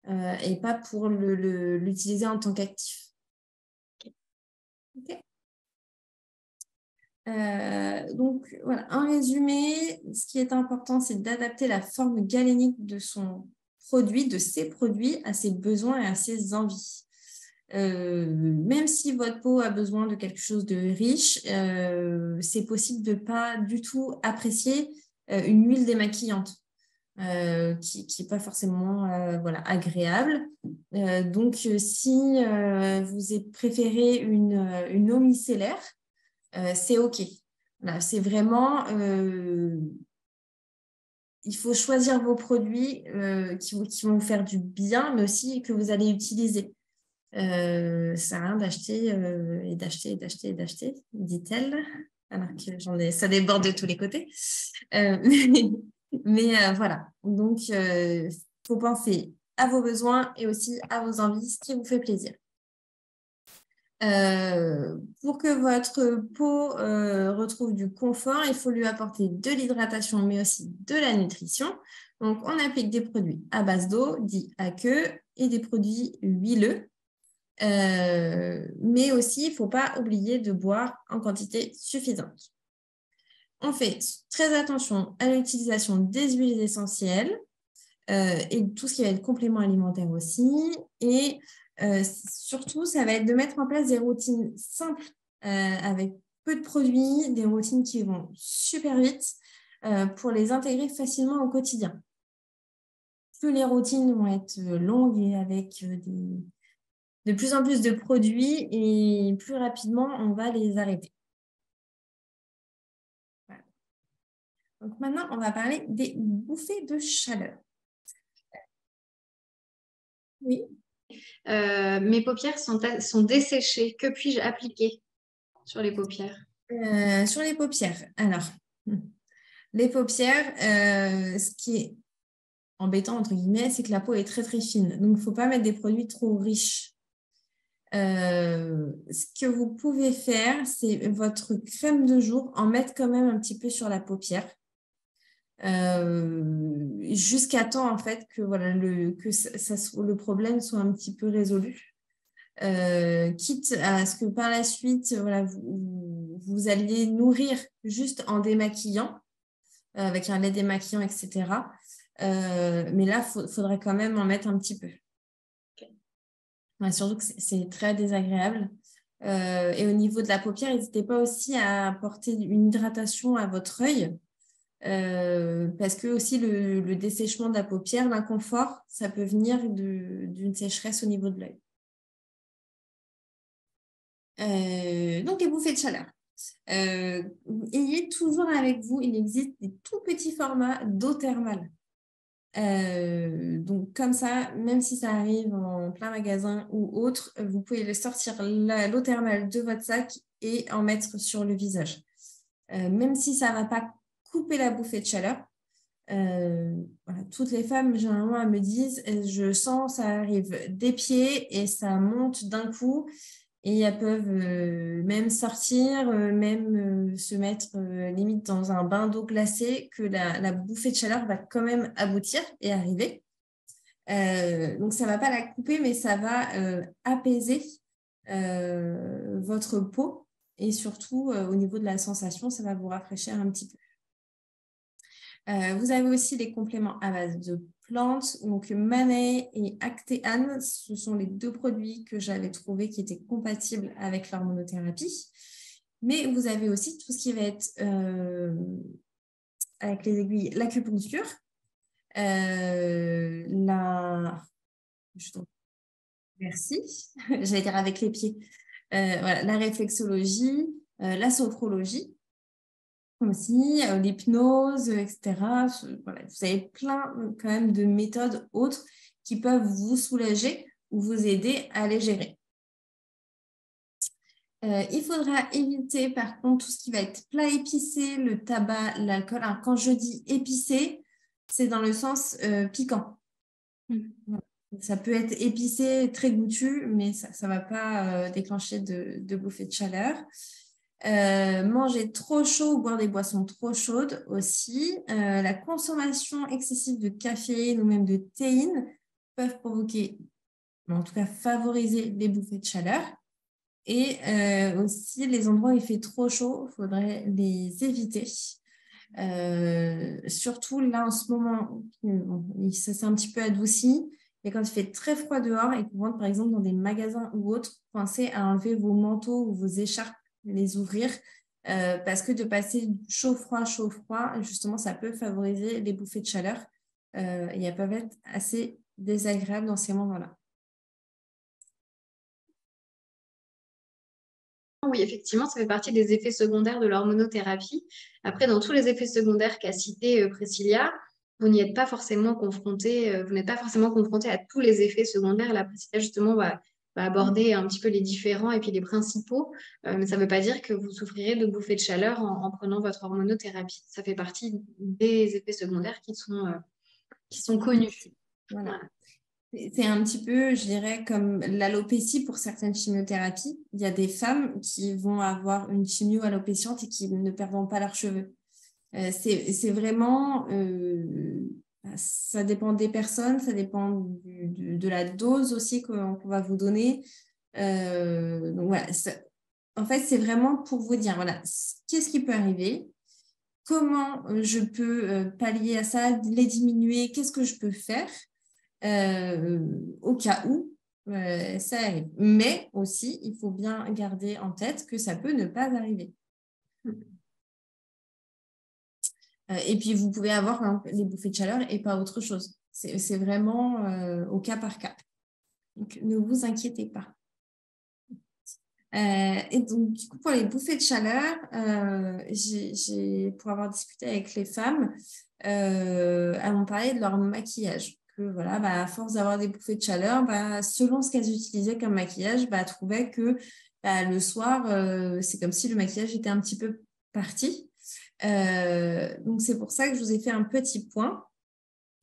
et pas pour l'utiliser en tant qu'actif. Okay. Donc, voilà, en résumé, ce qui est important, c'est d'adapter la forme galénique de son produit, de ses produits, à ses besoins et à ses envies. Même si votre peau a besoin de quelque chose de riche, c'est possible de ne pas du tout apprécier une huile démaquillante qui n'est pas forcément agréable. Donc, si vous préférez une eau micellaire, c'est OK. Voilà, c'est vraiment... il faut choisir vos produits qui vont vous faire du bien, mais aussi que vous allez utiliser. Ça sert à rien d'acheter et d'acheter, dit-elle. Alors que ça déborde de tous les côtés. Mais voilà. Donc, faut penser à vos besoins et aussi à vos envies, ce qui vous fait plaisir. Pour que votre peau retrouve du confort, il faut lui apporter de l'hydratation, mais aussi de la nutrition. Donc, on applique des produits à base d'eau, dits aqueux, et des produits huileux. Mais aussi, il ne faut pas oublier de boire en quantité suffisante. On fait très attention à l'utilisation des huiles essentielles et tout ce qui va être complément alimentaire aussi. Et surtout, ça va être de mettre en place des routines simples avec peu de produits, des routines qui vont super vite pour les intégrer facilement au quotidien. Plus les routines vont être longues et avec de plus en plus de produits et plus rapidement, on va les arrêter. Voilà. Donc maintenant, on va parler des bouffées de chaleur. Oui. Mes paupières sont desséchées. Que puis-je appliquer sur les paupières? Sur les paupières. Alors, les paupières, ce qui est embêtant, entre guillemets, c'est que la peau est très, très fine. Donc, il ne faut pas mettre des produits trop riches. Ce que vous pouvez faire, c'est votre crème de jour, en mettre quand même un petit peu sur la paupière. Jusqu'à temps en fait que voilà le problème soit un petit peu résolu. Quitte à ce que par la suite voilà, vous alliez nourrir juste en démaquillant, avec un lait démaquillant, etc. Mais là, faudrait quand même en mettre un petit peu. Okay. Ouais, surtout que c'est très désagréable. Et au niveau de la paupière, n'hésitez pas aussi à apporter une hydratation à votre œil. Parce que aussi le dessèchement de la paupière, l'inconfort, ça peut venir d'une sécheresse au niveau de l'œil. Donc, les bouffées de chaleur. Ayez toujours avec vous, il existe des tout petits formats d'eau thermale. Donc, comme ça, même si ça arrive en plein magasin ou autre, vous pouvez le sortir l'eau thermale de votre sac et en mettre sur le visage. Même si ça ne va pas couper la bouffée de chaleur. Voilà, toutes les femmes, généralement, elles me disent, je sens, ça arrive des pieds et ça monte d'un coup. Et elles peuvent même sortir, même se mettre limite dans un bain d'eau glacée, que la bouffée de chaleur va quand même aboutir et arriver. Donc, ça ne va pas la couper, mais ça va apaiser votre peau. Et surtout, au niveau de la sensation, ça va vous rafraîchir un petit peu. Vous avez aussi les compléments à base de plantes, donc Manay et Actéane, ce sont les deux produits que j'avais trouvés qui étaient compatibles avec l'hormonothérapie. Mais vous avez aussi tout ce qui va être avec les aiguilles, l'acupuncture, merci, j'allais dire avec les pieds, voilà, la réflexologie, la sophrologie aussi, l'hypnose, etc. Voilà, vous avez plein quand même de méthodes autres qui peuvent vous soulager ou vous aider à les gérer. Il faudra éviter par contre tout ce qui va être plat épicé, le tabac, l'alcool. Alors, quand je dis épicé, c'est dans le sens piquant. Ça peut être épicé, très goûtu, mais ça ne va pas déclencher de bouffées de chaleur. Manger trop chaud ou boire des boissons trop chaudes aussi. La consommation excessive de caféine ou même de théine peuvent provoquer, en tout cas favoriser des bouffées de chaleur. Et aussi, les endroits où il fait trop chaud, il faudrait les éviter. Surtout là, en ce moment, ça s'est un petit peu adouci. Et quand il fait très froid dehors et que vous rentrez par exemple dans des magasins ou autres, pensez à enlever vos manteaux ou vos écharpes, les ouvrir, parce que de passer chaud-froid, justement, ça peut favoriser les bouffées de chaleur et elles peuvent être assez désagréables dans ces moments-là. Oui, effectivement, ça fait partie des effets secondaires de l'hormonothérapie. Après, dans tous les effets secondaires qu'a cité Priscilla, vous n'êtes pas forcément confronté à tous les effets secondaires. Là, Priscilla, justement, va aborder un petit peu les différents et puis les principaux. Mais ça ne veut pas dire que vous souffrirez de bouffées de chaleur en prenant votre hormonothérapie. Ça fait partie des effets secondaires qui sont connus. Voilà. C'est un petit peu, je dirais, comme l'alopécie pour certaines chimiothérapies. Il y a des femmes qui vont avoir une chimio alopéciente et qui ne perdront pas leurs cheveux. C'est vraiment, ça dépend des personnes, ça dépend de la dose aussi qu'on va vous donner. Donc voilà, en fait, c'est vraiment pour vous dire, voilà, qu'est-ce qui peut arriver, comment je peux pallier à ça, les diminuer, qu'est-ce que je peux faire au cas où ça arrive. Mais aussi, il faut bien garder en tête que ça peut ne pas arriver. Et puis, vous pouvez avoir des bouffées de chaleur et pas autre chose. C'est vraiment au cas par cas. Donc, ne vous inquiétez pas. Et donc, du coup, pour les bouffées de chaleur, pour avoir discuté avec les femmes, elles m'ont parlé de leur maquillage. Que voilà, à force d'avoir des bouffées de chaleur, selon ce qu'elles utilisaient comme maquillage, elles trouvaient que le soir, c'est comme si le maquillage était un petit peu parti. Donc, c'est pour ça que je vous ai fait un petit point.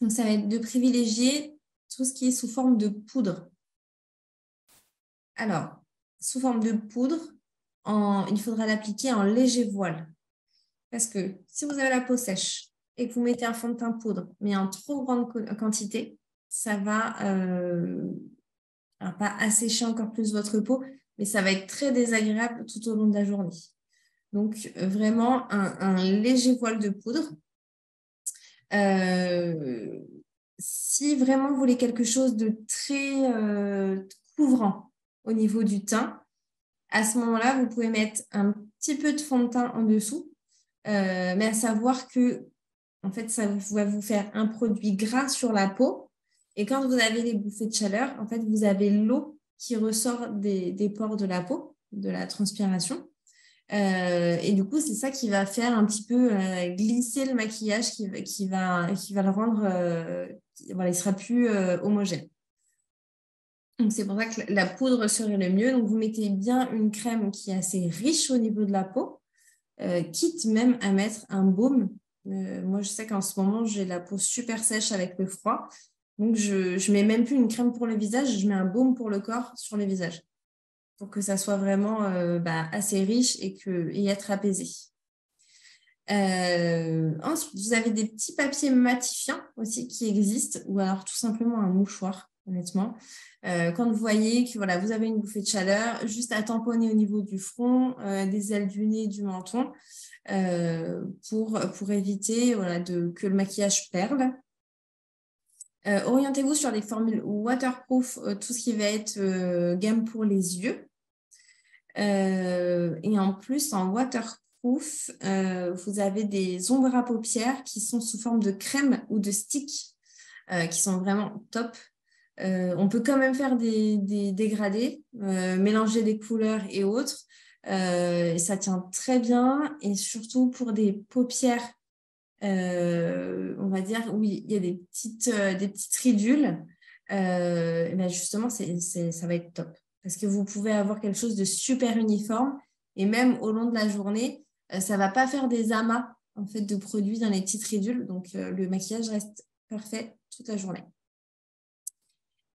Donc, ça va être de privilégier tout ce qui est sous forme de poudre. Alors, sous forme de poudre. Il faudra l'appliquer en léger voile. Parce que si vous avez la peau sèche et que vous mettez un fond de teint poudre, mais en trop grande quantité, ça va pas assécher encore plus votre peau, mais ça va être très désagréable tout au long de la journée. Donc, vraiment, un léger voile de poudre. Si vraiment vous voulez quelque chose de très couvrant au niveau du teint, à ce moment-là, vous pouvez mettre un petit peu de fond de teint en dessous, mais à savoir que en fait, ça va vous faire un produit gras sur la peau. Et quand vous avez les bouffées de chaleur, en fait, vous avez l'eau qui ressort des pores de la peau, de la transpiration. Et du coup, c'est ça qui va faire un petit peu glisser le maquillage, qui va le rendre, voilà, il sera plus homogène. Donc, c'est pour ça que la poudre serait le mieux. Donc, vous mettez bien une crème qui est assez riche au niveau de la peau, quitte même à mettre un baume. Moi, je sais qu'en ce moment, j'ai la peau super sèche avec le froid. Donc, je ne mets même plus une crème pour le visage, je mets un baume pour le corps sur le visage pour que ça soit vraiment assez riche et être apaisé. Ensuite, vous avez des petits papiers matifiants aussi qui existent, ou alors tout simplement un mouchoir, honnêtement. Quand vous voyez que voilà, vous avez une bouffée de chaleur, juste à tamponner au niveau du front, des ailes du nez, du menton, pour éviter que le maquillage perle. Orientez-vous sur les formules waterproof, tout ce qui va être gamme pour les yeux. Et en plus, en waterproof, vous avez des ombres à paupières qui sont sous forme de crème ou de stick, qui sont vraiment top. On peut quand même faire des dégradés, mélanger des couleurs et autres. Et ça tient très bien. Et surtout pour des paupières, on va dire, où il y a des petites ridules, et bien justement, ça va être top. Parce que vous pouvez avoir quelque chose de super uniforme et même au long de la journée, ça ne va pas faire des amas en fait, de produits dans les petites ridules. Donc, le maquillage reste parfait toute la journée.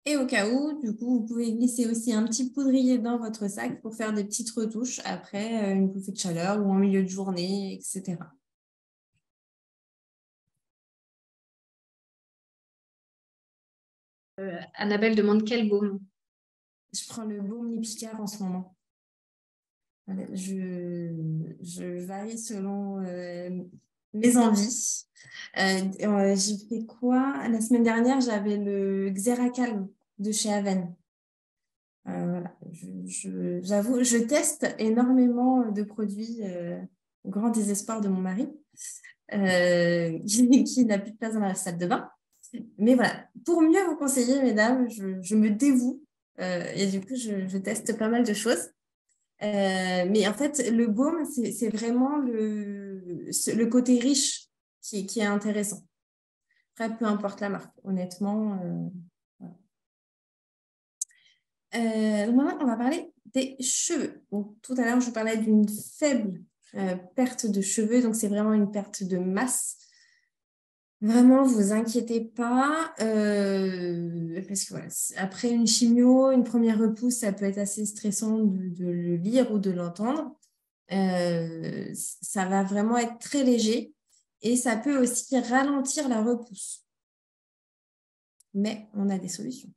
Et au cas où, du coup, vous pouvez glisser aussi un petit poudrier dans votre sac pour faire des petites retouches après une bouffée de chaleur ou en milieu de journée, etc. Annabelle demande quel baume. Je prends le baume Lipicard en ce moment. Voilà, je varie selon mes envies. J'ai fait quoi? La semaine dernière, j'avais le Xeracalm de chez Aven. Voilà. J'avoue, je teste énormément de produits au grand désespoir de mon mari, qui n'a plus de place dans la salle de bain. Mais voilà, pour mieux vous conseiller, mesdames, je me dévoue et du coup, je teste pas mal de choses. Mais en fait, le baume, c'est vraiment le côté riche qui est intéressant. Après, peu importe la marque, honnêtement. Voilà. Maintenant, on va parler des cheveux. Donc, tout à l'heure, je vous parlais d'une faible perte de cheveux. Donc, c'est vraiment une perte de masse. Vraiment, vous inquiétez pas, parce que voilà, après une chimio, une première repousse, ça peut être assez stressant de le lire ou de l'entendre. Ça va vraiment être très léger et ça peut aussi ralentir la repousse. Mais on a des solutions.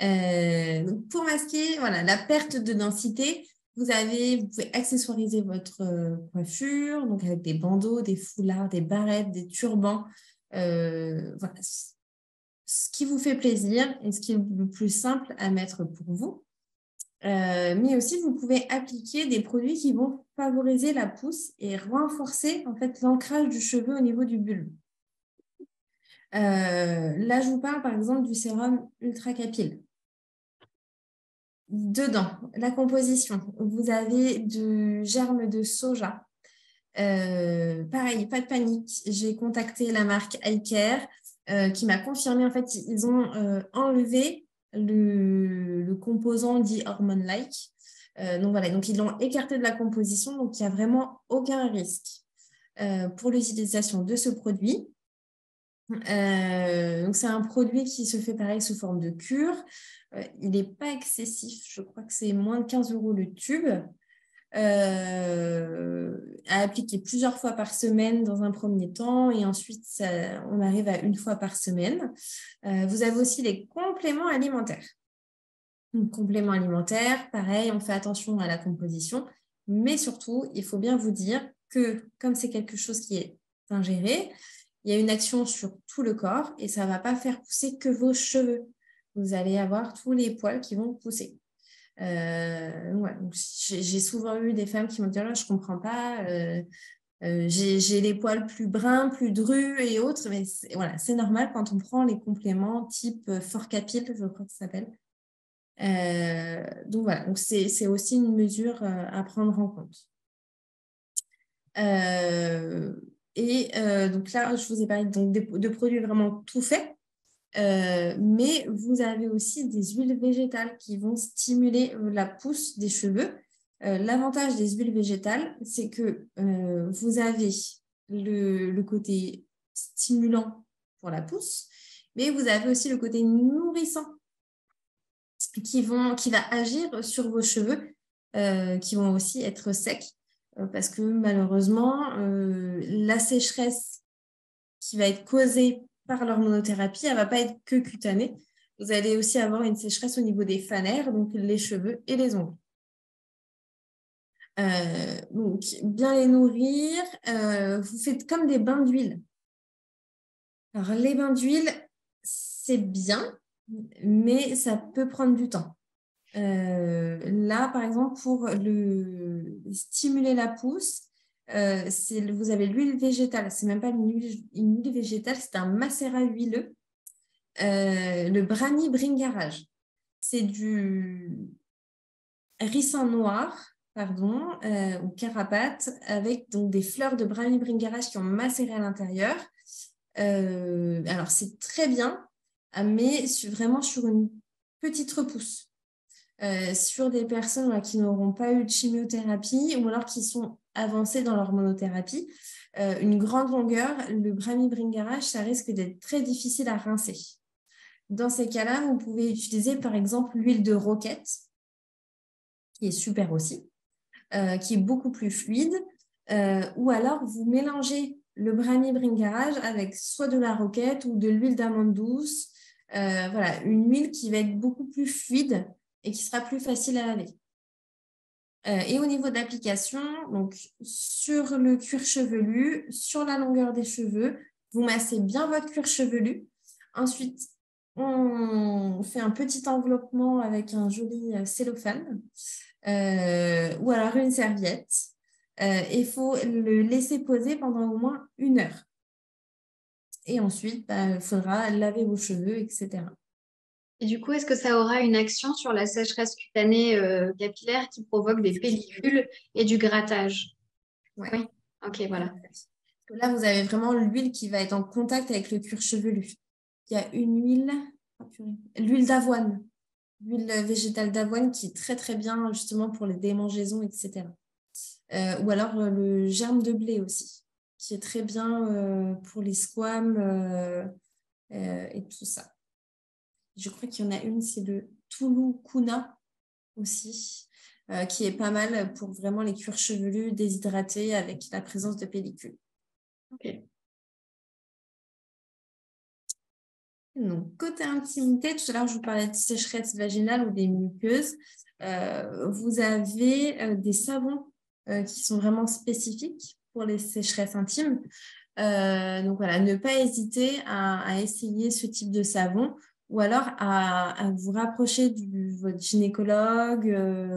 Donc pour masquer voilà, la perte de densité, vous pouvez accessoiriser votre coiffure, donc avec des bandeaux, des foulards, des barrettes, des turbans. Voilà, ce qui vous fait plaisir et ce qui est le plus simple à mettre pour vous. Mais aussi, vous pouvez appliquer des produits qui vont favoriser la pousse et renforcer en fait, l'ancrage du cheveu au niveau du bulbe. Là, je vous parle par exemple du sérum Ultra Capil. Dedans, la composition, vous avez du germe de soja. Pareil, pas de panique. J'ai contacté la marque iCare qui m'a confirmé, en fait, ils ont enlevé le composant dit hormone-like. Donc voilà, donc ils l'ont écarté de la composition, donc il n'y a vraiment aucun risque pour l'utilisation de ce produit. Donc, c'est un produit qui se fait pareil sous forme de cure. Il n'est pas excessif. Je crois que c'est moins de 15 € le tube. À appliquer plusieurs fois par semaine dans un premier temps et ensuite on arrive à une fois par semaine. Vous avez aussi les compléments alimentaires. Donc, compléments alimentaires, pareil, on fait attention à la composition, mais surtout, il faut bien vous dire que comme c'est quelque chose qui est ingéré, il y a une action sur tout le corps et ça ne va pas faire pousser que vos cheveux. Vous allez avoir tous les poils qui vont pousser. Ouais, donc j'ai souvent eu des femmes qui m'ont dit oh, je ne comprends pas, j'ai les poils plus bruns, plus drus et autres, mais voilà, c'est normal quand on prend les compléments type Forcapil, je crois que ça s'appelle. Donc voilà, donc c'est aussi une mesure à prendre en compte. Donc là, je vous ai parlé donc, de produits vraiment tout faits. Mais vous avez aussi des huiles végétales qui vont stimuler la pousse des cheveux. L'avantage des huiles végétales, c'est que vous avez le côté stimulant pour la pousse, mais vous avez aussi le côté nourrissant qui va agir sur vos cheveux, qui vont aussi être secs, parce que malheureusement, la sécheresse qui va être causée par l'hormonothérapie, elle ne va pas être que cutanée. Vous allez aussi avoir une sécheresse au niveau des fanères, donc les cheveux et les ongles. Donc, bien les nourrir. Vous faites comme des bains d'huile. Alors, les bains d'huile, c'est bien, mais ça peut prendre du temps. Là, par exemple, pour stimuler la pousse, vous avez l'huile végétale. C'est même pas une huile végétale, c'est un macérat huileux. Le Brahmi Bringarage. C'est du ricin noir, pardon, ou carapate, avec donc des fleurs de Brahmi Bringarage qui ont macéré à l'intérieur. Alors, c'est très bien, mais vraiment sur une petite repousse. Sur des personnes qui n'auront pas eu de chimiothérapie ou alors qui sont avancées dans l'hormonothérapie, une grande longueur, le Brahmi Bringarage, ça risque d'être très difficile à rincer. Dans ces cas-là, vous pouvez utiliser par exemple l'huile de roquette, qui est super aussi, qui est beaucoup plus fluide, ou alors vous mélangez le Brahmi Bringarage avec soit de la roquette ou de l'huile d'amande douce, voilà, une huile qui va être beaucoup plus fluide et qui sera plus facile à laver. Et au niveau d'application, donc sur le cuir chevelu, sur la longueur des cheveux, vous massez bien votre cuir chevelu. Ensuite, on fait un petit enveloppement avec un joli cellophane ou alors une serviette. Il faut le laisser poser pendant au moins 1 heure. Et ensuite, il faudra laver vos cheveux, etc. Et du coup, est-ce que ça aura une action sur la sécheresse cutanée capillaire qui provoque des pellicules et du grattage? Ouais. Oui, ok, voilà. Là, vous avez vraiment l'huile qui va être en contact avec le cuir chevelu. Il y a une huile, l'huile d'avoine, l'huile végétale d'avoine qui est très très bien justement pour les démangeaisons, etc. Ou alors le germe de blé aussi, qui est très bien pour les squames et tout ça. Je crois qu'il y en a une, c'est le Tulukuna aussi, qui est pas mal pour vraiment les cuirs chevelus déshydratés avec la présence de pellicules. Ok. Donc, côté intimité, tout à l'heure, je vous parlais de sécheresse vaginale ou des muqueuses. Vous avez des savons qui sont vraiment spécifiques pour les sécheresses intimes. Donc, voilà, ne pas hésiter à essayer ce type de savon ou alors à vous rapprocher de votre gynécologue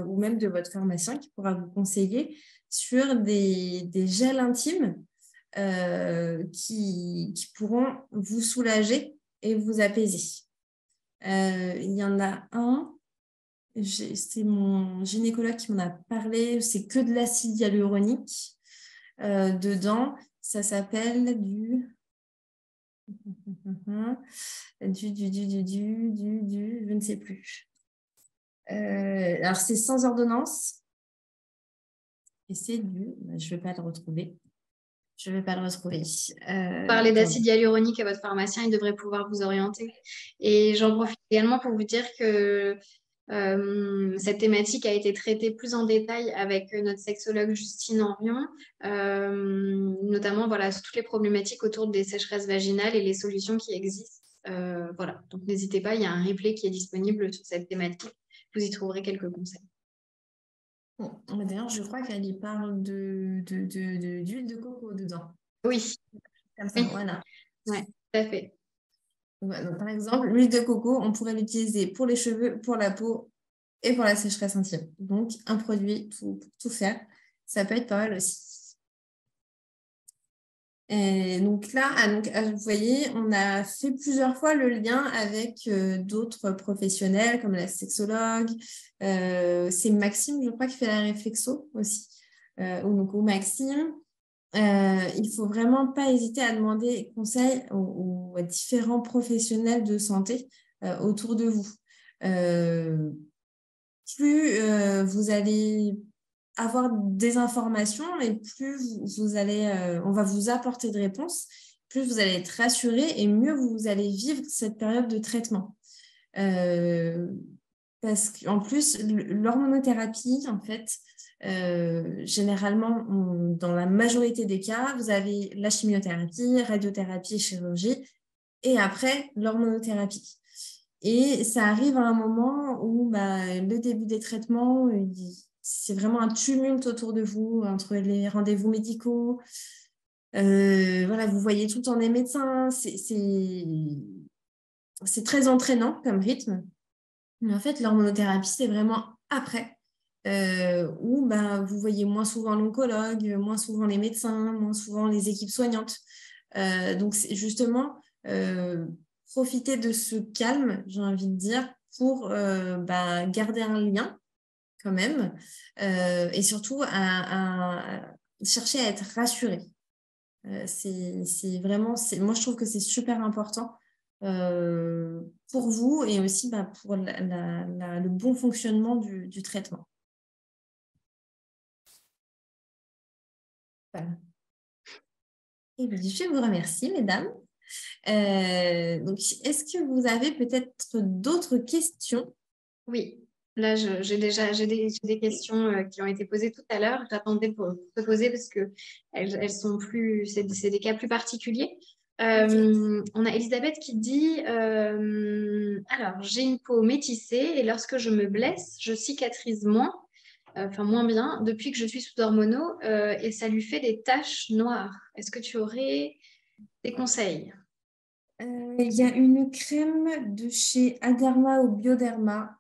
ou même de votre pharmacien qui pourra vous conseiller sur des gels intimes qui pourront vous soulager et vous apaiser. Il y en a un, c'est mon gynécologue qui m'en a parlé, c'est que de l'acide hyaluronique dedans. Ça s'appelle je ne sais plus. Alors, c'est sans ordonnance. Et c'est je ne vais pas le retrouver. Je ne vais pas le retrouver. Parlez Attendez. d'acide hyaluronique à votre pharmacien, il devrait pouvoir vous orienter. Et j'en profite également pour vous dire que cette thématique a été traitée plus en détail avec notre sexologue Justine Henrion, notamment voilà, sur toutes les problématiques autour des sécheresses vaginales et les solutions qui existent. Voilà, donc n'hésitez pas, il y a un replay qui est disponible sur cette thématique. Vous y trouverez quelques conseils. Bon, d'ailleurs, je crois qu'elle y parle d'huile de coco dedans. Oui, Comme ça, oui, voilà. ouais, tout à fait. Ouais, donc, par exemple, l'huile de coco, on pourrait l'utiliser pour les cheveux, pour la peau et pour la sécheresse intime. Donc, un produit pour tout faire. Ça peut être pas mal aussi. Et donc là, vous voyez, on a fait plusieurs fois le lien avec d'autres professionnels comme la sexologue. C'est Maxime, je crois, qui fait la réflexo aussi. Ou Maxime. Il ne faut vraiment pas hésiter à demander conseil aux différents professionnels de santé autour de vous. Plus vous allez avoir des informations et plus vous allez, on va vous apporter de réponses, plus vous allez être rassuré et mieux vous allez vivre cette période de traitement. Parce qu'en plus, l'hormonothérapie, en fait, généralement, dans la majorité des cas, vous avez la chimiothérapie, radiothérapie, chirurgie, et après, l'hormonothérapie. Et ça arrive à un moment où le début des traitements, c'est vraiment un tumulte autour de vous, entre les rendez-vous médicaux. Voilà, vous voyez tout le temps des médecins. C'est très entraînant comme rythme. Mais en fait, l'hormonothérapie, c'est vraiment après, où vous voyez moins souvent l'oncologue, moins souvent les médecins, moins souvent les équipes soignantes. Donc, c'est justement profiter de ce calme, j'ai envie de dire, pour garder un lien quand même, et surtout à chercher à être rassuré. C'est vraiment, moi, je trouve que c'est super important pour vous et aussi pour le bon fonctionnement du traitement. Voilà. Et bien, je vous remercie, mesdames. Donc, est-ce que vous avez peut-être d'autres questions? Oui, là, j'ai des questions qui ont été posées tout à l'heure. J'attendais pour te poser parce que elles sont plus, c'est des cas plus particuliers. Ok. On a Elisabeth qui dit alors, j'ai une peau métissée et lorsque je me blesse, je cicatrise moins, enfin moins bien, depuis que je suis sous hormonaux et ça lui fait des taches noires. Est-ce que tu aurais des conseils? Il y a une crème de chez Aderma ou Bioderma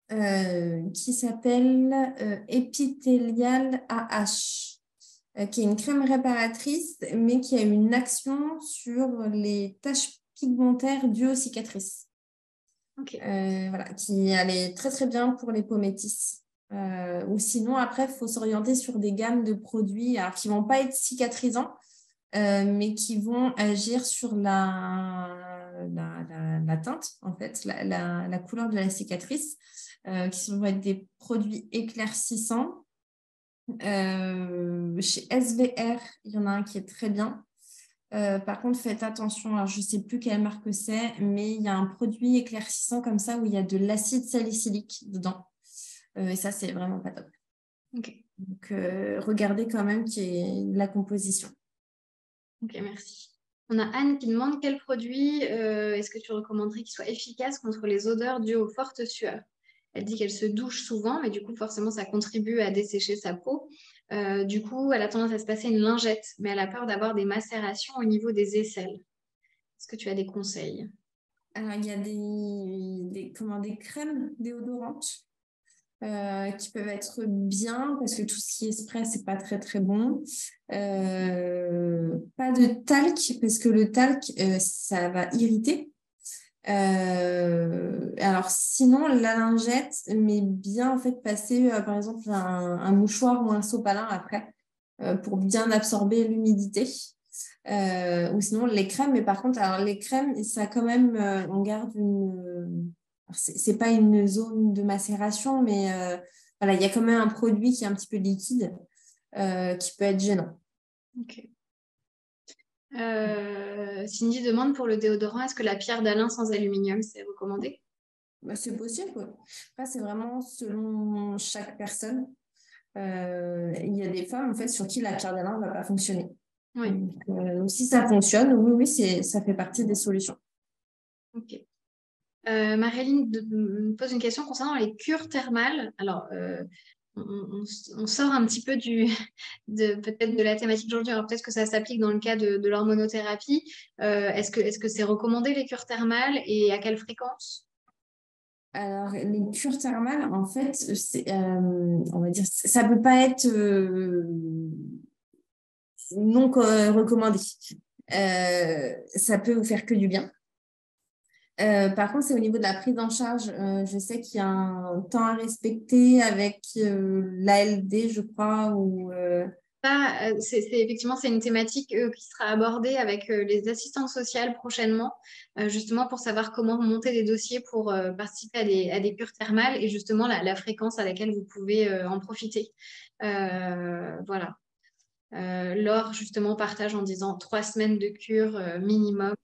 qui s'appelle Epithelial AH, qui est une crème réparatrice, mais qui a une action sur les taches pigmentaires dues aux cicatrices. Ok. Voilà, qui allait très très bien pour les peaux métisses. Ou sinon, après, il faut s'orienter sur des gammes de produits alors, qui ne vont pas être cicatrisants, mais qui vont agir sur la teinte, en fait, la couleur de la cicatrice, qui vont être des produits éclaircissants. Chez SVR, il y en a un qui est très bien. Par contre, faites attention, alors, je ne sais plus quelle marque c'est, mais il y a un produit éclaircissant comme ça où il y a de l'acide salicylique dedans. Et ça, c'est vraiment pas top. Ok. Donc, regardez quand même qui est la composition. Ok, merci. On a Anne qui demande quel produit est-ce que tu recommanderais qui soit efficace contre les odeurs dues aux fortes sueurs? Elle dit qu'elle se douche souvent, mais du coup, forcément, ça contribue à dessécher sa peau. Du coup, elle a tendance à se passer une lingette, mais elle a peur d'avoir des macérations au niveau des aisselles. Est-ce que tu as des conseils? Alors, il y a des crèmes déodorantes qui peuvent être bien parce que tout ce qui est spray, c'est pas très très bon. Pas de talc parce que le talc, ça va irriter. Alors sinon, la lingette, mais bien en fait passer par exemple un mouchoir ou un sopalin après pour bien absorber l'humidité. Ou sinon les crèmes, mais par contre, alors les crèmes, ça quand même, on garde c'est pas une zone de macération, mais voilà, il y a quand même un produit qui est un petit peu liquide qui peut être gênant. Ok. Cindy demande pour le déodorant, est-ce que la pierre d'Alain sans aluminium, c'est recommandé? Bah, c'est possible, ouais. Après, c'est vraiment selon chaque personne. Il y a des femmes, en fait, sur qui la pierre d'Alain ne va pas fonctionner. Oui. Donc, si ça fonctionne, oui, ça fait partie des solutions. Ok. Maréline me pose une question concernant les cures thermales. Alors, on sort un petit peu peut-être de la thématique d'aujourd'hui. Alors, peut-être que ça s'applique dans le cas de l'hormonothérapie. Est-ce que c'est recommandé les cures thermales et à quelle fréquence? Alors, les cures thermales, en fait, on va dire, ça ne peut pas être non recommandé. Ça peut vous faire que du bien. Par contre, c'est au niveau de la prise en charge. Je sais qu'il y a un temps à respecter avec l'ALD, je crois, ou Effectivement, c'est une thématique qui sera abordée avec les assistantes sociales prochainement, justement pour savoir comment monter des dossiers pour participer à des cures thermales et justement la fréquence à laquelle vous pouvez en profiter. Voilà. Laure, justement, partage en disant 3 semaines de cure minimum.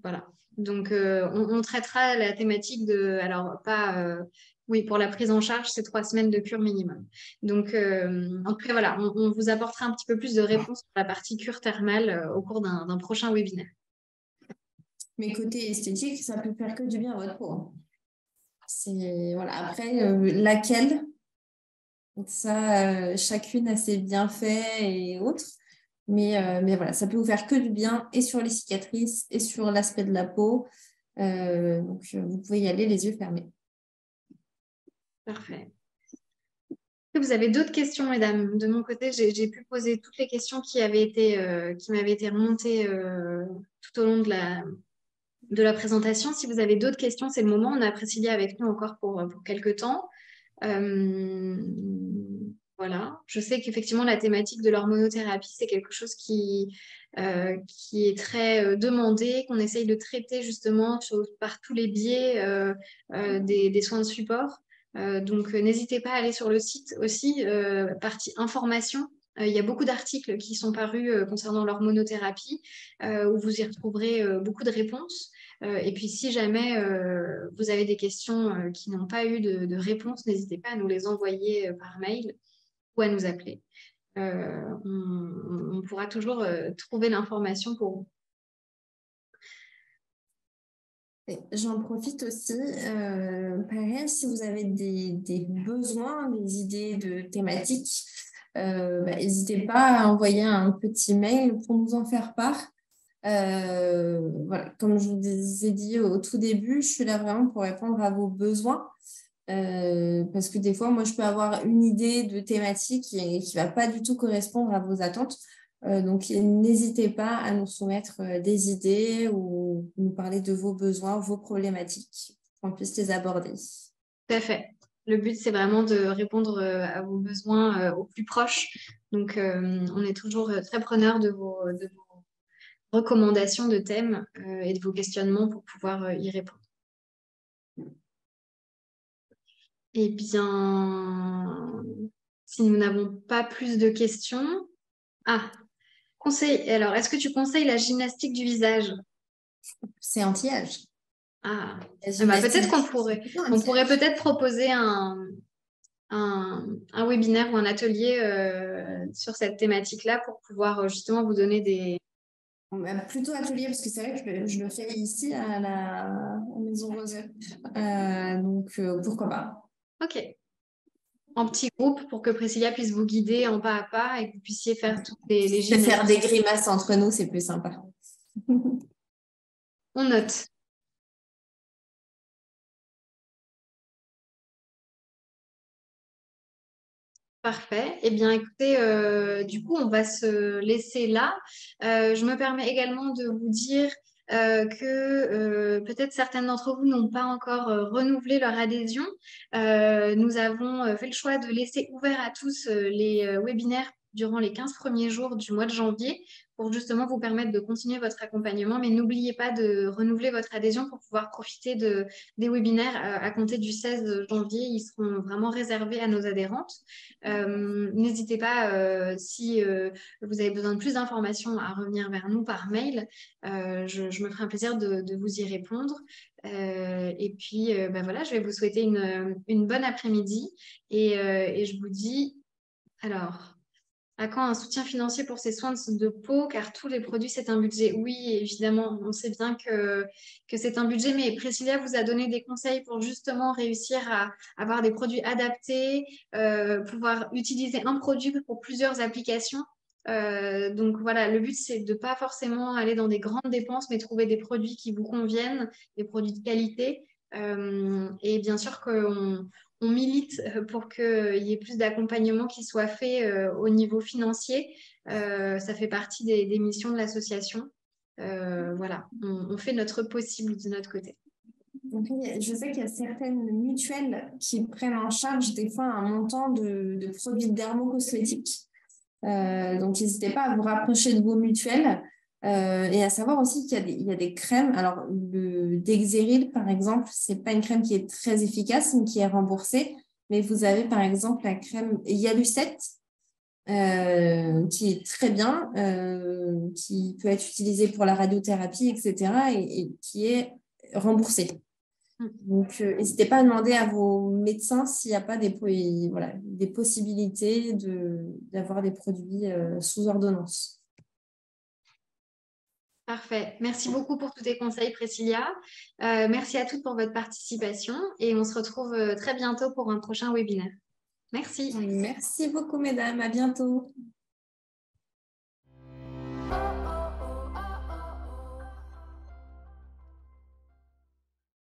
Voilà. Donc, on traitera la thématique de, alors pas, oui, pour la prise en charge, c'est 3 semaines de cure minimum. Donc, en tout cas, voilà, on vous apportera un petit peu plus de réponses sur la partie cure thermale au cours d'un prochain webinaire. mais côté esthétique, ça peut faire que du bien à votre peau, hein. Voilà. Après, laquelle? Donc ça, chacune a ses bienfaits et autres. Mais voilà, ça peut vous faire que du bien et sur les cicatrices et sur l'aspect de la peau. Donc, vous pouvez y aller les yeux fermés. Parfait. Est-ce que vous avez d'autres questions, mesdames? De mon côté, j'ai pu poser toutes les questions qui m'avaient été remontées tout au long de la présentation. Si vous avez d'autres questions, c'est le moment. On a Priscilla avec nous encore pour quelques temps. Voilà. Je sais qu'effectivement, la thématique de l'hormonothérapie, c'est quelque chose qui est très demandé, qu'on essaye de traiter justement par tous les biais des soins de support. Donc, n'hésitez pas à aller sur le site aussi, partie information. Il y a beaucoup d'articles qui sont parus concernant l'hormonothérapie, où vous y retrouverez beaucoup de réponses. Et puis, si jamais vous avez des questions qui n'ont pas eu de réponse, n'hésitez pas à nous les envoyer par mail ou à nous appeler. On pourra toujours trouver l'information pour vous. J'en profite aussi, pareil, si vous avez des besoins, des idées de thématiques, n'hésitez pas à envoyer un petit mail pour nous en faire part. Voilà, comme je vous ai dit au tout début, je suis là vraiment pour répondre à vos besoins. Parce que des fois, moi, je peux avoir une idée de thématique qui ne va pas du tout correspondre à vos attentes. Donc, n'hésitez pas à nous soumettre des idées ou nous parler de vos besoins, vos problématiques, pour qu'on puisse les aborder. Tout à fait. Le but, c'est vraiment de répondre à vos besoins au plus proche. Donc, on est toujours très preneur de vos recommandations de thèmes et de vos questionnements pour pouvoir y répondre. Eh bien, si nous n'avons pas plus de questions... Ah, conseil. Alors, est-ce que tu conseilles la gymnastique du visage? C'est anti-âge. Ah, La bah, peut-être gymnastique. on pourrait peut-être proposer un webinaire ou un atelier sur cette thématique-là pour pouvoir justement vous donner des... Plutôt atelier, parce que c'est vrai que je le fais ici à la Maison Roseux. Donc, pourquoi pas. Ok. En petit groupe pour que Priscilla puisse vous guider en pas à pas et que vous puissiez faire toutes les De faire gymnastiques. des grimaces entre nous, c'est plus sympa. On note. Parfait. Eh bien, écoutez, du coup, on va se laisser là. Je me permets également de vous dire que peut-être certaines d'entre vous n'ont pas encore renouvelé leur adhésion. Nous avons fait le choix de laisser ouvert à tous les webinaires durant les 15 premiers jours du mois de janvier pour justement vous permettre de continuer votre accompagnement. Mais n'oubliez pas de renouveler votre adhésion pour pouvoir profiter des webinaires à compter du 16 janvier. Ils seront vraiment réservés à nos adhérentes. N'hésitez pas, si vous avez besoin de plus d'informations, à revenir vers nous par mail. Je me ferai un plaisir de vous y répondre. Et puis, voilà, je vais vous souhaiter une bonne après-midi et je vous dis, alors, à quand un soutien financier pour ces soins de peau, car tous les produits, c'est un budget. Oui, évidemment, on sait bien que c'est un budget, mais Priscilla vous a donné des conseils pour justement réussir à avoir des produits adaptés, pouvoir utiliser un produit pour plusieurs applications. Donc voilà, le but, c'est de ne pas forcément aller dans des grandes dépenses, mais trouver des produits qui vous conviennent, des produits de qualité. Et bien sûr qu'on milite pour qu'il y ait plus d'accompagnement qui soit fait au niveau financier. Ça fait partie des missions de l'association. Voilà, on fait notre possible de notre côté. Donc, je sais qu'il y a certaines mutuelles qui prennent en charge des fois un montant de produits dermocosmétiques. Donc, n'hésitez pas à vous rapprocher de vos mutuelles et à savoir aussi qu'il y a des crèmes. Alors, le Dexeril, par exemple, c'est pas une crème qui est très efficace, mais qui est remboursée. Mais vous avez, par exemple, la crème Yalucet, qui est très bien, qui peut être utilisée pour la radiothérapie, etc., et qui est remboursée. Donc, n'hésitez pas à demander à vos médecins s'il n'y a pas des possibilités d'avoir des produits sous ordonnance. Parfait. Merci beaucoup pour tous tes conseils, Priscilla. Merci à toutes pour votre participation et on se retrouve très bientôt pour un prochain webinaire. Merci. Merci beaucoup, mesdames. À bientôt.